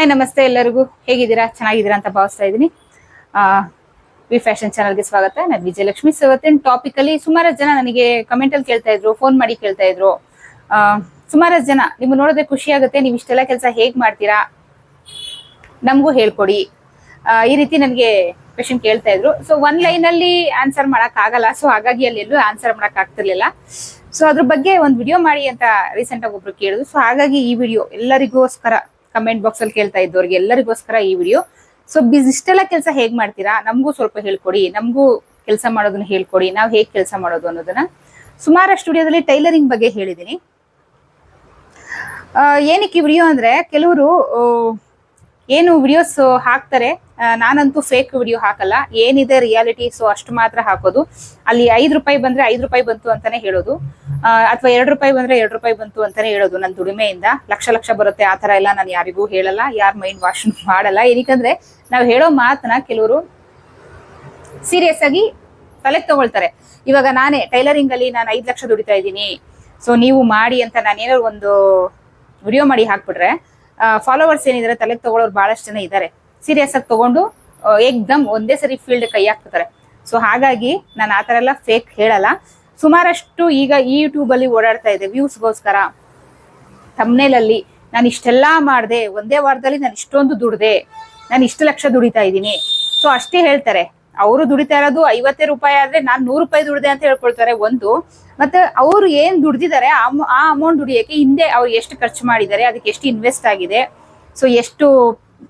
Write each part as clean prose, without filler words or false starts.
Hi ನಮಸ್ತೆ ಎಲ್ಲರಿಗೂ, ಹೇಗಿದ್ದೀರಾ? ಚೆನ್ನಾಗಿದ್ದೀರಾ ಅಂತ ಭಾವಿಸ್ತಾ ಇದ್ದೀನಿ. ವಿ ಫ್ಯಾಷನ್ ಚಾನಲ್ಗೆ ಸ್ವಾಗತ. ನಾನು ವಿಜಯಲಕ್ಷ್ಮಿ. ಇವತ್ತಿನ ಟಾಪಿಕ್ ಅಲ್ಲಿ ಸುಮಾರು ಜನ ನನಗೆ ಕಮೆಂಟ್ ಅಲ್ಲಿ ಕೇಳ್ತಾ ಇದ್ರು, ಫೋನ್ ಮಾಡಿ ಕೇಳ್ತಾ ಇದ್ರು. ಸುಮಾರು ಜನ ನಿಮ್ಗೆ ನೋಡಿದ್ರೆ ಖುಷಿ ಆಗುತ್ತೆ, ನೀವು ಇಷ್ಟೆಲ್ಲ ಕೆಲಸ ಹೇಗ್ ಮಾಡ್ತೀರಾ, ನಮಗೂ ಹೇಳ್ಕೊಡಿ, ಈ ರೀತಿ ನನಗೆ ಕ್ವೆಶನ್ ಕೇಳ್ತಾ ಇದ್ರು. ಸೊ ಒನ್ ಲೈನ್ ಅಲ್ಲಿ ಆನ್ಸರ್ ಮಾಡಕ್ ಆಗಲ್ಲ, ಸೊ ಹಾಗಾಗಿ ಅಲ್ಲಿ ಎಲ್ಲೂ ಆನ್ಸರ್ ಮಾಡಕ್ ಆಗ್ತಿರ್ಲಿಲ್ಲ. ಸೊ ಅದ್ರ ಬಗ್ಗೆ ಒಂದು ವಿಡಿಯೋ ಮಾಡಿ ಅಂತ ರೀಸೆಂಟ್ ಆಗಿ ಒಬ್ರು ಕೇಳಿದ್ರು. ಸೊ ಹಾಗಾಗಿ ಈ ವಿಡಿಯೋ ಎಲ್ಲರಿಗೋಸ್ಕರ, ಕಮೆಂಟ್ ಬಾಕ್ಸ್ ಅಲ್ಲಿ ಕೇಳ್ತಾ ಇದ್ದವ್ರಿಗೆ ಎಲ್ಲರಿಗೋಸ್ಕರ ಈ ವಿಡಿಯೋ. ಸೊ ಇಷ್ಟೆಲ್ಲ ಕೆಲಸ ಹೇಗ್ ಮಾಡ್ತೀರಾ, ನಮಗೂ ಸ್ವಲ್ಪ ಹೇಳ್ಕೊಡಿ, ನಮಗೂ ಕೆಲಸ ಮಾಡೋದನ್ನ ಹೇಳ್ಕೊಡಿ, ನಾವು ಹೇಗ್ ಕೆಲಸ ಮಾಡೋದು ಅನ್ನೋದನ್ನ. ಸುಮಾರಷ್ಟು ವಿಡಿಯೋದಲ್ಲಿ ಟೈಲರಿಂಗ್ ಬಗ್ಗೆ ಹೇಳಿದೀನಿ. ಏನಕ್ಕೆ ಈ ವಿಡಿಯೋ ಅಂದ್ರೆ, ಕೆಲವರು ಏನು ವಿಡಿಯೋಸ್ ಹಾಕ್ತಾರೆ, ನಾನಂತೂ ಫೇಕ್ ವಿಡಿಯೋ ಹಾಕಲ್ಲ, ಏನಿದೆ ರಿಯಾಲಿಟಿ ಸೊ ಅಷ್ಟು ಮಾತ್ರ ಹಾಕೋದು. ಅಲ್ಲಿ 5 ರೂಪಾಯಿ ಬಂದ್ರೆ 5 ರೂಪಾಯಿ ಬಂತು ಅಂತಾನೆ ಹೇಳೋದು, ಅಥವಾ 2 ರೂಪಾಯಿ ಬಂದ್ರೆ 2 ರೂಪಾಯಿ ಬಂತು ಅಂತಾನೆ ಹೇಳೋದು. ನನ್ನ ದುಡಿಮೆಯಿಂದ ಲಕ್ಷ ಲಕ್ಷ ಬರುತ್ತೆ ಆ ತರ ಎಲ್ಲ ನಾನು ಯಾರಿಗೂ ಹೇಳಲ್ಲ, ಯಾರ ಮೈಂಡ್ ವಾಶ್ ಮಾಡಲ್ಲ. ಏನಕ್ಕಂದ್ರೆ ನಾವು ಹೇಳೋ ಮಾತನ್ನ ಕೆಲವರು ಸೀರಿಯಸ್ ಆಗಿ ತಲೆಗೆ ತಗೊಳ್ತಾರೆ. ಇವಾಗ ನಾನೇ ಟೈಲರಿಂಗ್ ಅಲ್ಲಿ ನಾನು 5 ಲಕ್ಷ ದುಡಿತಾ ಇದ್ದೀನಿ, ಸೊ ನೀವು ಮಾಡಿ ಅಂತ ನಾನೇನೋ ಒಂದು ವಿಡಿಯೋ ಮಾಡಿ ಹಾಕ್ಬಿಟ್ರೆ, ಫಾಲೋವರ್ಸ್ ಏನಿದ್ದಾರೆ ತಲೆಗೆ ತಗೊಳ್ಳೋರು ಬಹಳಷ್ಟು ಜನ ಇದ್ದಾರೆ. ಸೀರಿಯಸ್ ಆಗಿ ತಗೊಂಡು ಏಕ್ದಮ್ ಒಂದೇ ಸರಿ ಫೀಲ್ಡ್ ಕೈ ಹಾಕ್ತಾರೆ. ಸೊ ಹಾಗಾಗಿ ನಾನು ಆ ತರ ಎಲ್ಲ ಫೇಕ್ ಹೇಳಲ್ಲ. ಸುಮಾರಷ್ಟು ಈಗ ಈ ಯೂಟ್ಯೂಬ್ ಅಲ್ಲಿ ಓಡಾಡ್ತಾ ಇದೆ ವ್ಯೂಸ್ಗೋಸ್ಕರ. ಥಂಬ್ನೇಲ್ ಅಲ್ಲಿ ನಾನು ಇಷ್ಟೆಲ್ಲಾ ಮಾಡಿದೆ, ಒಂದೇ ವಾರದಲ್ಲಿ ನಾನು ಇಷ್ಟೊಂದು ದುಡ್ದೆ, ನಾನು ಇಷ್ಟು ಲಕ್ಷ ದುಡಿತಾ ಇದ್ದೀನಿ, ಸೊ ಅಷ್ಟೇ ಹೇಳ್ತಾರೆ. ಅವರು ದುಡಿತಾ ಇರೋದು 50 ರೂಪಾಯಿ ಆದ್ರೆ ನಾನು 100 ರೂಪಾಯಿ ದುಡ್ದೆ ಅಂತ ಹೇಳ್ಕೊಳ್ತಾರೆ ಒಂದು. ಮತ್ತೆ ಅವ್ರು ಏನ್ ದುಡ್ದಿದ್ದಾರೆ ಆ ಅಮೌಂಟ್ ದುಡಿಯಕ್ಕೆ ಹಿಂದೆ ಅವ್ರು ಎಷ್ಟು ಖರ್ಚು ಮಾಡಿದ್ದಾರೆ, ಅದಕ್ಕೆ ಎಷ್ಟು ಇನ್ವೆಸ್ಟ್ ಆಗಿದೆ, ಸೊ ಎಷ್ಟು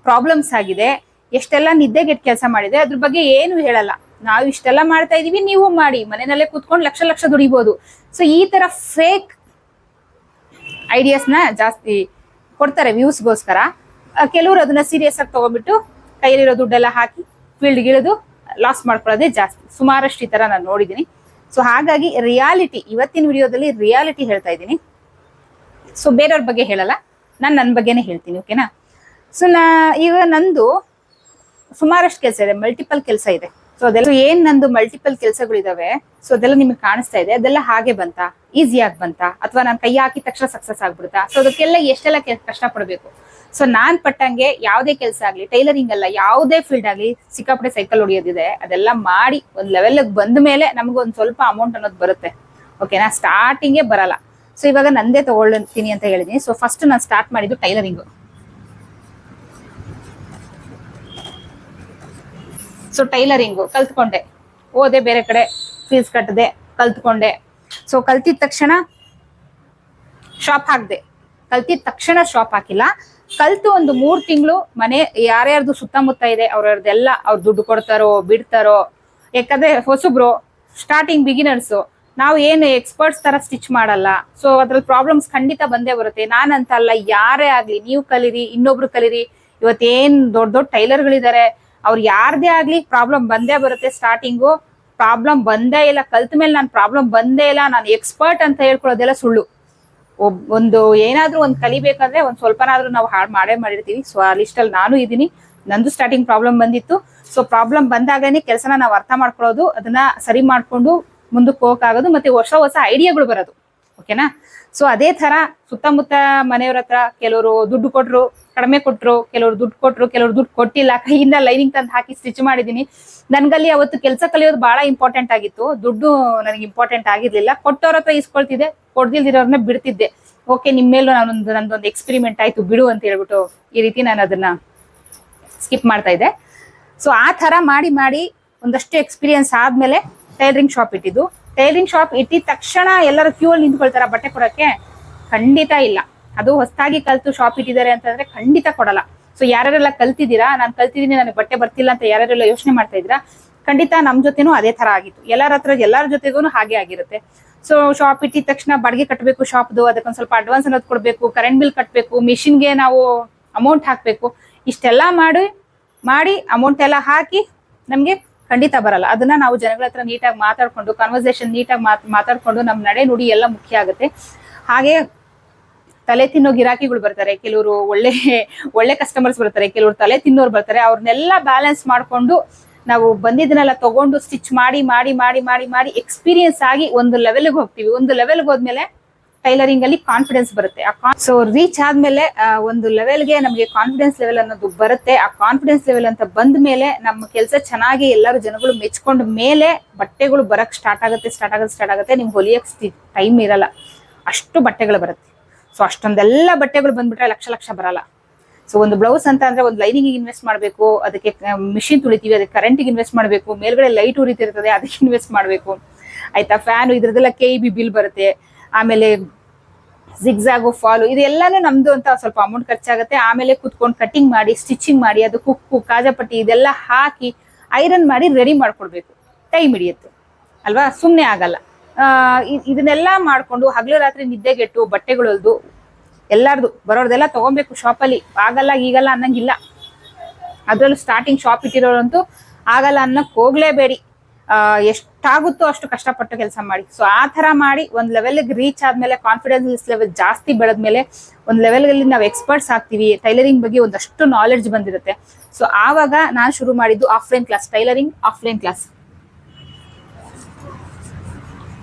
ಪ್ರಾಬ್ಲಮ್ಸ್ ಆಗಿದೆ, ಎಷ್ಟೆಲ್ಲ ನಿದ್ದೆಗೆಟ್ಟು ಕೆಲಸ ಮಾಡಿದೆ, ಅದ್ರ ಬಗ್ಗೆ ಏನು ಹೇಳಲ್ಲ. ನಾವು ಇಷ್ಟೆಲ್ಲ ಮಾಡ್ತಾ ಇದೀವಿ, ನೀವು ಮಾಡಿ, ಮನೆಯಲ್ಲೇ ಕೂತ್ಕೊಂಡು ಲಕ್ಷ ಲಕ್ಷ ದುಡಿಬಹುದು. ಸೊ ಈ ತರ ಫೇಕ್ ಐಡಿಯಾಸ್ನ ಜಾಸ್ತಿ ಕೊಡ್ತಾರೆ ವ್ಯೂಸ್ಗೋಸ್ಕರ. ಕೆಲವರು ಅದನ್ನ ಸೀರಿಯಸ್ ಆಗಿ ತಗೊಂಡ್ಬಿಟ್ಟು ಕೈಯಲ್ಲಿರೋ ದುಡ್ಡೆಲ್ಲ ಹಾಕಿ ಫೀಲ್ಡ್ಗೆ ಇಳಿದು ಲಾಸ್ ಮಾಡ್ಕೊಳ್ಳೋದೇ ಜಾಸ್ತಿ. ಸುಮಾರಷ್ಟು ಈ ತರ ನಾನು ನೋಡಿದ್ದೀನಿ. ಸೊ ಹಾಗಾಗಿ ರಿಯಾಲಿಟಿ, ಇವತ್ತಿನ ವಿಡಿಯೋದಲ್ಲಿ ರಿಯಾಲಿಟಿ ಹೇಳ್ತಾ ಇದ್ದೀನಿ. ಸೊ ಬೇರೆಯವ್ರ ಬಗ್ಗೆ ಹೇಳಲ್ಲ, ನಾನು ನನ್ನ ಬಗ್ಗೆನೇ ಹೇಳ್ತೀನಿ, ಓಕೆನಾ? ಸೊ ಈಗ ನಂದು ಸುಮಾರಷ್ಟು ಕೆಲಸ ಇದೆ, ಮಲ್ಟಿಪಲ್ ಕೆಲಸ ಇದೆ. ಸೊ ಅದೆಲ್ಲ ಏನ್ ನಂದು ಮಲ್ಟಿಪಲ್ ಕೆಲಸಗಳಿದಾವೆ, ಸೊ ಅದೆಲ್ಲ ನಿಮ್ಗೆ ಕಾಣಿಸ್ತಾ ಇದೆ. ಅದೆಲ್ಲ ಹಾಗೆ ಬಂತಾ, ಈಸಿಯಾಗಿ ಬಂತಾ, ಅಥವಾ ನಾನು ಕೈ ಹಾಕಿದ ತಕ್ಷಣ ಸಕ್ಸಸ್ ಆಗ್ಬಿಡುತ್ತಾ? ಸೊ ಅದಕ್ಕೆಲ್ಲ ಎಷ್ಟೆಲ್ಲ ಕಷ್ಟ ಪಡ್ಬೇಕು. ಸೊ ನಾನ್ ಪಟ್ಟಂಗೆ ಯಾವುದೇ ಕೆಲಸ ಆಗ್ಲಿ, ಟೈಲರಿಂಗ್ ಅಲ್ಲ ಯಾವುದೇ ಫೀಲ್ಡ್ ಆಗ್ಲಿ, ಸಿಕ್ಕಾಪಟ್ಟೆ ಸೈಕಲ್ ಹೊಡಿಯೋದಿದೆ. ಅದೆಲ್ಲ ಮಾಡಿ ಒಂದ್ ಲೆವೆಲ್ ಬಂದ ಮೇಲೆ ನಮಗೊಂದ್ ಸ್ವಲ್ಪ ಅಮೌಂಟ್ ಅನ್ನೋದು ಬರುತ್ತೆ, ಓಕೆನಾ? ಸ್ಟಾರ್ಟಿಂಗೇ ಬರಲ್ಲ. ಸೊ ಇವಾಗ ನಂದೇ ತಗೊಳ್ತೀನಿ ಅಂತ ಹೇಳಿದೀನಿ. ಸೊ ಫಸ್ಟ್ ನಾನು ಸ್ಟಾರ್ಟ್ ಮಾಡಿದ್ದು ಟೈಲರಿಂಗ್. ಸೊ ಟೈಲರಿಂಗು ಕಲ್ತ್ಕೊಂಡೆ, ಹೋದೆ ಬೇರೆ ಕಡೆ, ಫೀಸ್ ಕಟ್ಟದೆ, ಕಲ್ತ್ಕೊಂಡೆ. ಸೊ ಕಲ್ತಿದ ತಕ್ಷಣ ಶಾಪ್ ಹಾಕ್ದೆ. ಕಲ್ತಿದ ತಕ್ಷಣ ಶಾಪ್ ಹಾಕಿಲ್ಲ, ಕಲ್ತು ಒಂದು 3 ತಿಂಗಳು ಮನೆ ಯಾರ್ಯಾರ್ದು ಸುತ್ತಮುತ್ತ ಇದೆ ಅವ್ರದ್ದೆಲ್ಲ ಅವ್ರು ದುಡ್ಡು ಕೊಡ್ತಾರೋ ಬಿಡ್ತಾರೋ. ಯಾಕಂದ್ರೆ ಹೊಸಬ್ರು, ಸ್ಟಾರ್ಟಿಂಗ್ ಬಿಗಿನರ್ಸು, ನಾವು ಏನು ಎಕ್ಸ್ಪರ್ಟ್ಸ್ ತರ ಸ್ಟಿಚ್ ಮಾಡಲ್ಲ. ಸೊ ಅದ್ರಲ್ಲಿ ಪ್ರಾಬ್ಲಮ್ಸ್ ಖಂಡಿತ ಬಂದೇ ಬರುತ್ತೆ. ನಾನಂತ ಅಲ್ಲ, ಯಾರೇ ಆಗ್ಲಿ, ನೀವು ಕಲೀರಿ, ಇನ್ನೊಬ್ರು ಕಲೀರಿ. ಇವತ್ತೇನ್ ದೊಡ್ಡ ದೊಡ್ಡ ಟೈಲರ್ಗಳಿದ್ದಾರೆ, ಅವ್ರು ಯಾರದೇ ಆಗ್ಲಿ ಪ್ರಾಬ್ಲಮ್ ಬಂದೇ ಬರುತ್ತೆ. ಸ್ಟಾರ್ಟಿಂಗು ಪ್ರಾಬ್ಲಮ್ ಬಂದೇ ಇಲ್ಲ, ಕಲ್ತ ಮೇಲೆ ನಾನು ಪ್ರಾಬ್ಲಮ್ ಬಂದೇ ಇಲ್ಲ, ನಾನು ಎಕ್ಸ್ಪರ್ಟ್ ಅಂತ ಹೇಳ್ಕೊಳ್ಳೋದೆಲ್ಲ ಸುಳ್ಳು. ಒಂದು ಏನಾದ್ರೂ ಒಂದು ಕಲಿಬೇಕಂದ್ರೆ ಒಂದ್ ಸ್ವಲ್ಪನಾದ್ರೂ ನಾವು ಹಾಳು ಮಾಡಿರ್ತೀವಿ. ಸೊ ಆ ಲಿಸ್ಟ್ ಅಲ್ಲಿ ನಾನು ಇದೀನಿ. ನಂದು ಸ್ಟಾರ್ಟಿಂಗ್ ಪ್ರಾಬ್ಲಮ್ ಬಂದಿತ್ತು. ಸೊ ಪ್ರಾಬ್ಲಮ್ ಬಂದಾಗನೇ ಕೆಲಸನ ನಾವು ಅರ್ಥ ಮಾಡ್ಕೊಳ್ಳೋದು, ಅದನ್ನ ಸರಿ ಮಾಡ್ಕೊಂಡು ಮುಂದಕ್ಕೆ ಹೋಗಕ್ಕಾಗೋದು, ಮತ್ತೆ ಹೊಸ ಹೊಸ ಐಡಿಯಾಗಳು ಬರೋದು, ಓಕೆನಾ? ಸೊ ಅದೇ ತರ ಸುತ್ತಮುತ್ತ ಮನೆಯವ್ರ ಹತ್ರ ಕೆಲವರು ದುಡ್ಡು ಕೊಟ್ರು, ಕಡಿಮೆ ಕೊಟ್ರು, ಕೆಲವರು ದುಡ್ಡು ಕೊಟ್ರು, ಕೆಲವರು ದುಡ್ಡು ಕೊಟ್ಟಿಲ್ಲ, ಕೈಯಿಂದ ಲೈನಿಂಗ್ ತಂದು ಹಾಕಿ ಸ್ಟಿಚ್ ಮಾಡಿದೀನಿ. ನನ್ಗಲ್ಲಿ ಅವತ್ತು ಕೆಲಸ ಕಲಿಯೋದು ಬಹಳ ಇಂಪಾರ್ಟೆಂಟ್ ಆಗಿತ್ತು, ದುಡ್ಡು ನನಗೆ ಇಂಪಾರ್ಟೆಂಟ್ ಆಗಿರ್ಲಿಲ್ಲ. ಕೊಟ್ಟವ್ರ ಹತ್ರ ಇಸ್ಕೊಳ್ತಿದ್ದೆ, ಕೊಡ್ದಿಲ್ದಿರೋರ್ನ ಬಿಡ್ತಿದ್ದೆ. ಓಕೆ, ನಿಮ್ಮ ಮೇಲೂ ನಂದೊಂದು ಎಕ್ಸ್ಪೆರಿಮೆಂಟ್ ಆಯ್ತು ಬಿಡು ಅಂತ ಹೇಳ್ಬಿಟ್ಟು ಈ ರೀತಿ ನಾನು ಅದನ್ನ ಸ್ಕಿಪ್ ಮಾಡ್ತಾ ಇದ್ದೆ. ಸೊ ಆ ತರ ಮಾಡಿ ಮಾಡಿ ಒಂದಷ್ಟು ಎಕ್ಸ್ಪೀರಿಯನ್ಸ್ ಆದ್ಮೇಲೆ ಟೈಲರಿಂಗ್ ಶಾಪ್ ಇಟ್ಟಿದ್ದು. ಟೈಲರಿಂಗ್ ಶಾಪ್ ಇಟ್ಟಿದ ತಕ್ಷಣ ಎಲ್ಲರೂ ಕ್ಯೂ ಅಲ್ಲಿ ನಿಂತ್ಕೊಳ್ತಾರ ಬಟ್ಟೆ ಕೊಡಕ್ಕೆ? ಖಂಡಿತ ಇಲ್ಲ. ಅದು ಹೊಸದಾಗಿ ಕಲ್ತು ಶಾಪ್ ಇಟ್ಟಿದ್ದಾರೆ ಅಂತಂದ್ರೆ ಖಂಡಿತ ಕೊಡಲ್ಲ. ಸೊ ಯಾರೆಲ್ಲ ಕಲ್ತಿದ್ದೀರಾ, ನಾನು ಕಲ್ತಿದ್ದೀನಿ ನನಗೆ ಬಟ್ಟೆ ಬರ್ತಿಲ್ಲ ಅಂತ ಯಾರೆಲ್ಲ ಯೋಚನೆ ಮಾಡ್ತಾ ಇದ್ದೀರಾ, ಖಂಡಿತ ನಮ್ ಜೊತೆನೂ ಅದೇ ತರ ಆಗಿತ್ತು. ಎಲ್ಲರ ಜೊತೆಗೂ ಹಾಗೆ ಆಗಿರುತ್ತೆ. ಸೊ ಶಾಪ್ ಇಟ್ಟಿದ ತಕ್ಷಣ ಬಾಡಿಗೆ ಕಟ್ಟಬೇಕು ಶಾಪ್ದು, ಅದಕ್ಕೊಂದ್ ಸ್ವಲ್ಪ ಅಡ್ವಾನ್ಸ್ ಅನ್ನೋದು ಕೊಡ್ಬೇಕು, ಕರೆಂಟ್ ಬಿಲ್ ಕಟ್ಟಬೇಕು, ಮಿಷಿನ್ಗೆ ನಾವು ಅಮೌಂಟ್ ಹಾಕ್ಬೇಕು. ಇಷ್ಟೆಲ್ಲ ಮಾಡಿ ಅಮೌಂಟ್ ಎಲ್ಲ ಹಾಕಿ ನಮ್ಗೆ ಖಂಡಿತ ಬರಲ್ಲ. ಅದನ್ನ ನಾವು ಜನಗಳ ಹತ್ರ ನೀಟಾಗಿ ಮಾತಾಡ್ಕೊಂಡು, ಕಾನ್ವರ್ಸೇಷನ್ ನೀಟಾಗಿ ಮಾತಾಡ್ಕೊಂಡು, ನಮ್ ನಡೆ ನುಡಿ ಎಲ್ಲ ಮುಖ್ಯ ಆಗುತ್ತೆ. ಹಾಗೆ ತಲೆ ತಿನ್ನೋ ಗಿರಾಕಿಗಳು ಬರ್ತಾರೆ, ಕೆಲವರು ಒಳ್ಳೆ ಕಸ್ಟಮರ್ಸ್ ಬರ್ತಾರೆ, ಕೆಲವರು ತಲೆ ತಿನ್ನೋರು ಬರ್ತಾರೆ. ಅವ್ರನ್ನೆಲ್ಲ ಬ್ಯಾಲೆನ್ಸ್ ಮಾಡ್ಕೊಂಡು ನಾವು ಬಂದಿದ್ದನ್ನೆಲ್ಲ ತಗೊಂಡು ಸ್ಟಿಚ್ ಮಾಡಿ ಎಕ್ಸ್ಪೀರಿಯನ್ಸ್ ಆಗಿ ಒಂದು ಲೆವೆಲ್ಗೆ ಹೋಗ್ತೀವಿ. ಒಂದು ಲೆವೆಲ್ಗೆ ಹೋದ್ಮೇಲೆ ಟೈಲರಿಂಗ್ ಅಲ್ಲಿ ಕಾನ್ಫಿಡೆನ್ಸ್ ಬರುತ್ತೆ. ಸೊ ರೀಚ್ ಆದ್ಮೇಲೆ ಒಂದು ಲೆವೆಲ್ಗೆ ನಮಗೆ ಕಾನ್ಫಿಡೆನ್ಸ್ ಲೆವೆಲ್ ಅನ್ನೋದು ಬರುತ್ತೆ. ಆ ಕಾನ್ಫಿಡೆನ್ಸ್ ಲೆವೆಲ್ ಅಂತ ಬಂದ ಮೇಲೆ ನಮ್ಮ ಕೆಲಸ ಚೆನ್ನಾಗಿ ಎಲ್ಲರೂ ಜನಗಳು ಮೆಚ್ಕೊಂಡ ಮೇಲೆ ಬಟ್ಟೆಗಳು ಬರಕ್ ಸ್ಟಾರ್ಟ್ ಆಗುತ್ತೆ. ನಿಮ್ಗೆ ಹೊಲಿಯಕ್ಕೆ ಟೈಮ್ ಇರಲ್ಲ, ಅಷ್ಟು ಬಟ್ಟೆಗಳು ಬರುತ್ತೆ. ಸೊ ಅಷ್ಟೊಂದೆಲ್ಲ ಬಟ್ಟೆಗಳು ಬಂದ್ಬಿಟ್ರೆ ಲಕ್ಷ ಬರಲ್ಲ. ಸೊ ಒಂದು ಬ್ಲೌಸ್ ಅಂತ ಅಂದ್ರೆ ಒಂದು ಲೈನಿಂಗ್ ಇನ್ವೆಸ್ಟ್ ಮಾಡಬೇಕು, ಅದಕ್ಕೆ ಮಿಷಿನ್ ತುಳಿತೀವಿ, ಅದಕ್ಕೆ ಕರೆಂಟಿಗೆ ಇನ್ವೆಸ್ಟ್ ಮಾಡಬೇಕು, ಮೇಲ್ಗಡೆ ಲೈಟ್ ಉರಿತಿರ್ತದೆ ಅದಕ್ಕೆ ಇನ್ವೆಸ್ಟ್ ಮಾಡಬೇಕು, ಆಯ್ತಾ. ಫ್ಯಾನ್ ಇದ್ರದ್ದೆಲ್ಲ KEB ಬಿಲ್ ಬರುತ್ತೆ, ಆಮೇಲೆ ಜಿಗ್ಜಾಗು ಫಾಲು ಇದೆಲ್ಲಾನು ನಮ್ದು ಅಂತ ಸ್ವಲ್ಪ ಅಮೌಂಟ್ ಖರ್ಚಾಗುತ್ತೆ. ಆಮೇಲೆ ಕುತ್ಕೊಂಡು ಕಟಿಂಗ್ ಮಾಡಿ, ಸ್ಟಿಚಿಂಗ್ ಮಾಡಿ, ಅದು ಕುಕ್ಕು ಕಾಜಾಪಟ್ಟಿ ಇದೆಲ್ಲ ಹಾಕಿ ಐರನ್ ಮಾಡಿ ರೆಡಿ ಮಾಡ್ಕೊಡ್ಬೇಕು. ಟೈಮ್ ಹಿಡಿಯುತ್ತೆ ಅಲ್ವಾ, ಸುಮ್ಮನೆ ಆಗಲ್ಲ. ಇದನ್ನೆಲ್ಲ ಮಾಡ್ಕೊಂಡು ಹಗಲು ರಾತ್ರಿ ನಿದ್ದೆಗೆಟ್ಟು ಬಟ್ಟೆಗಳಲ್ದು ಎಲ್ಲಾರ್ದು ಬರೋರ್ದೆಲ್ಲ ತಗೊಬೇಕು ಶಾಪಲ್ಲಿ. ಆಗಲ್ಲ ಈಗಲ್ಲ ಅನ್ನಂಗಿಲ್ಲ. ಅದ್ರಲ್ಲೂ ಸ್ಟಾರ್ಟಿಂಗ್ ಶಾಪ್ ಇಟ್ಟಿರೋರಂತೂ ಆಗಲ್ಲ ಅನ್ನಕ್ ಹೋಗ್ಲೇಬೇಡಿ. ಎಷ್ಟಾಗುತ್ತೋ ಅಷ್ಟು ಕಷ್ಟಪಟ್ಟು ಕೆಲಸ ಮಾಡಿ. ಸೊ ಆ ತರ ಮಾಡಿ ಒಂದ್ ಲೆವೆಲ್ಗೆ ರೀಚ್ ಆದ್ಮೇಲೆ, ಕಾನ್ಫಿಡೆನ್ಸ್ ಲೆವೆಲ್ ಜಾಸ್ತಿ ಬೆಳೆದ್ಮೇಲೆ ಒಂದ್ ಲೆವೆಲ್ಗಳಲ್ಲಿ ನಾವು ಎಕ್ಸ್ಪರ್ಟ್ಸ್ ಆಗ್ತೀವಿ. ಟೈಲರಿಂಗ್ ಬಗ್ಗೆ ಒಂದಷ್ಟು ನಾಲೆಡ್ಜ್ ಬಂದಿರುತ್ತೆ. ಸೊ ಆವಾಗ ನಾನು ಶುರು ಮಾಡಿದ್ದು offline class, tailoring offline class.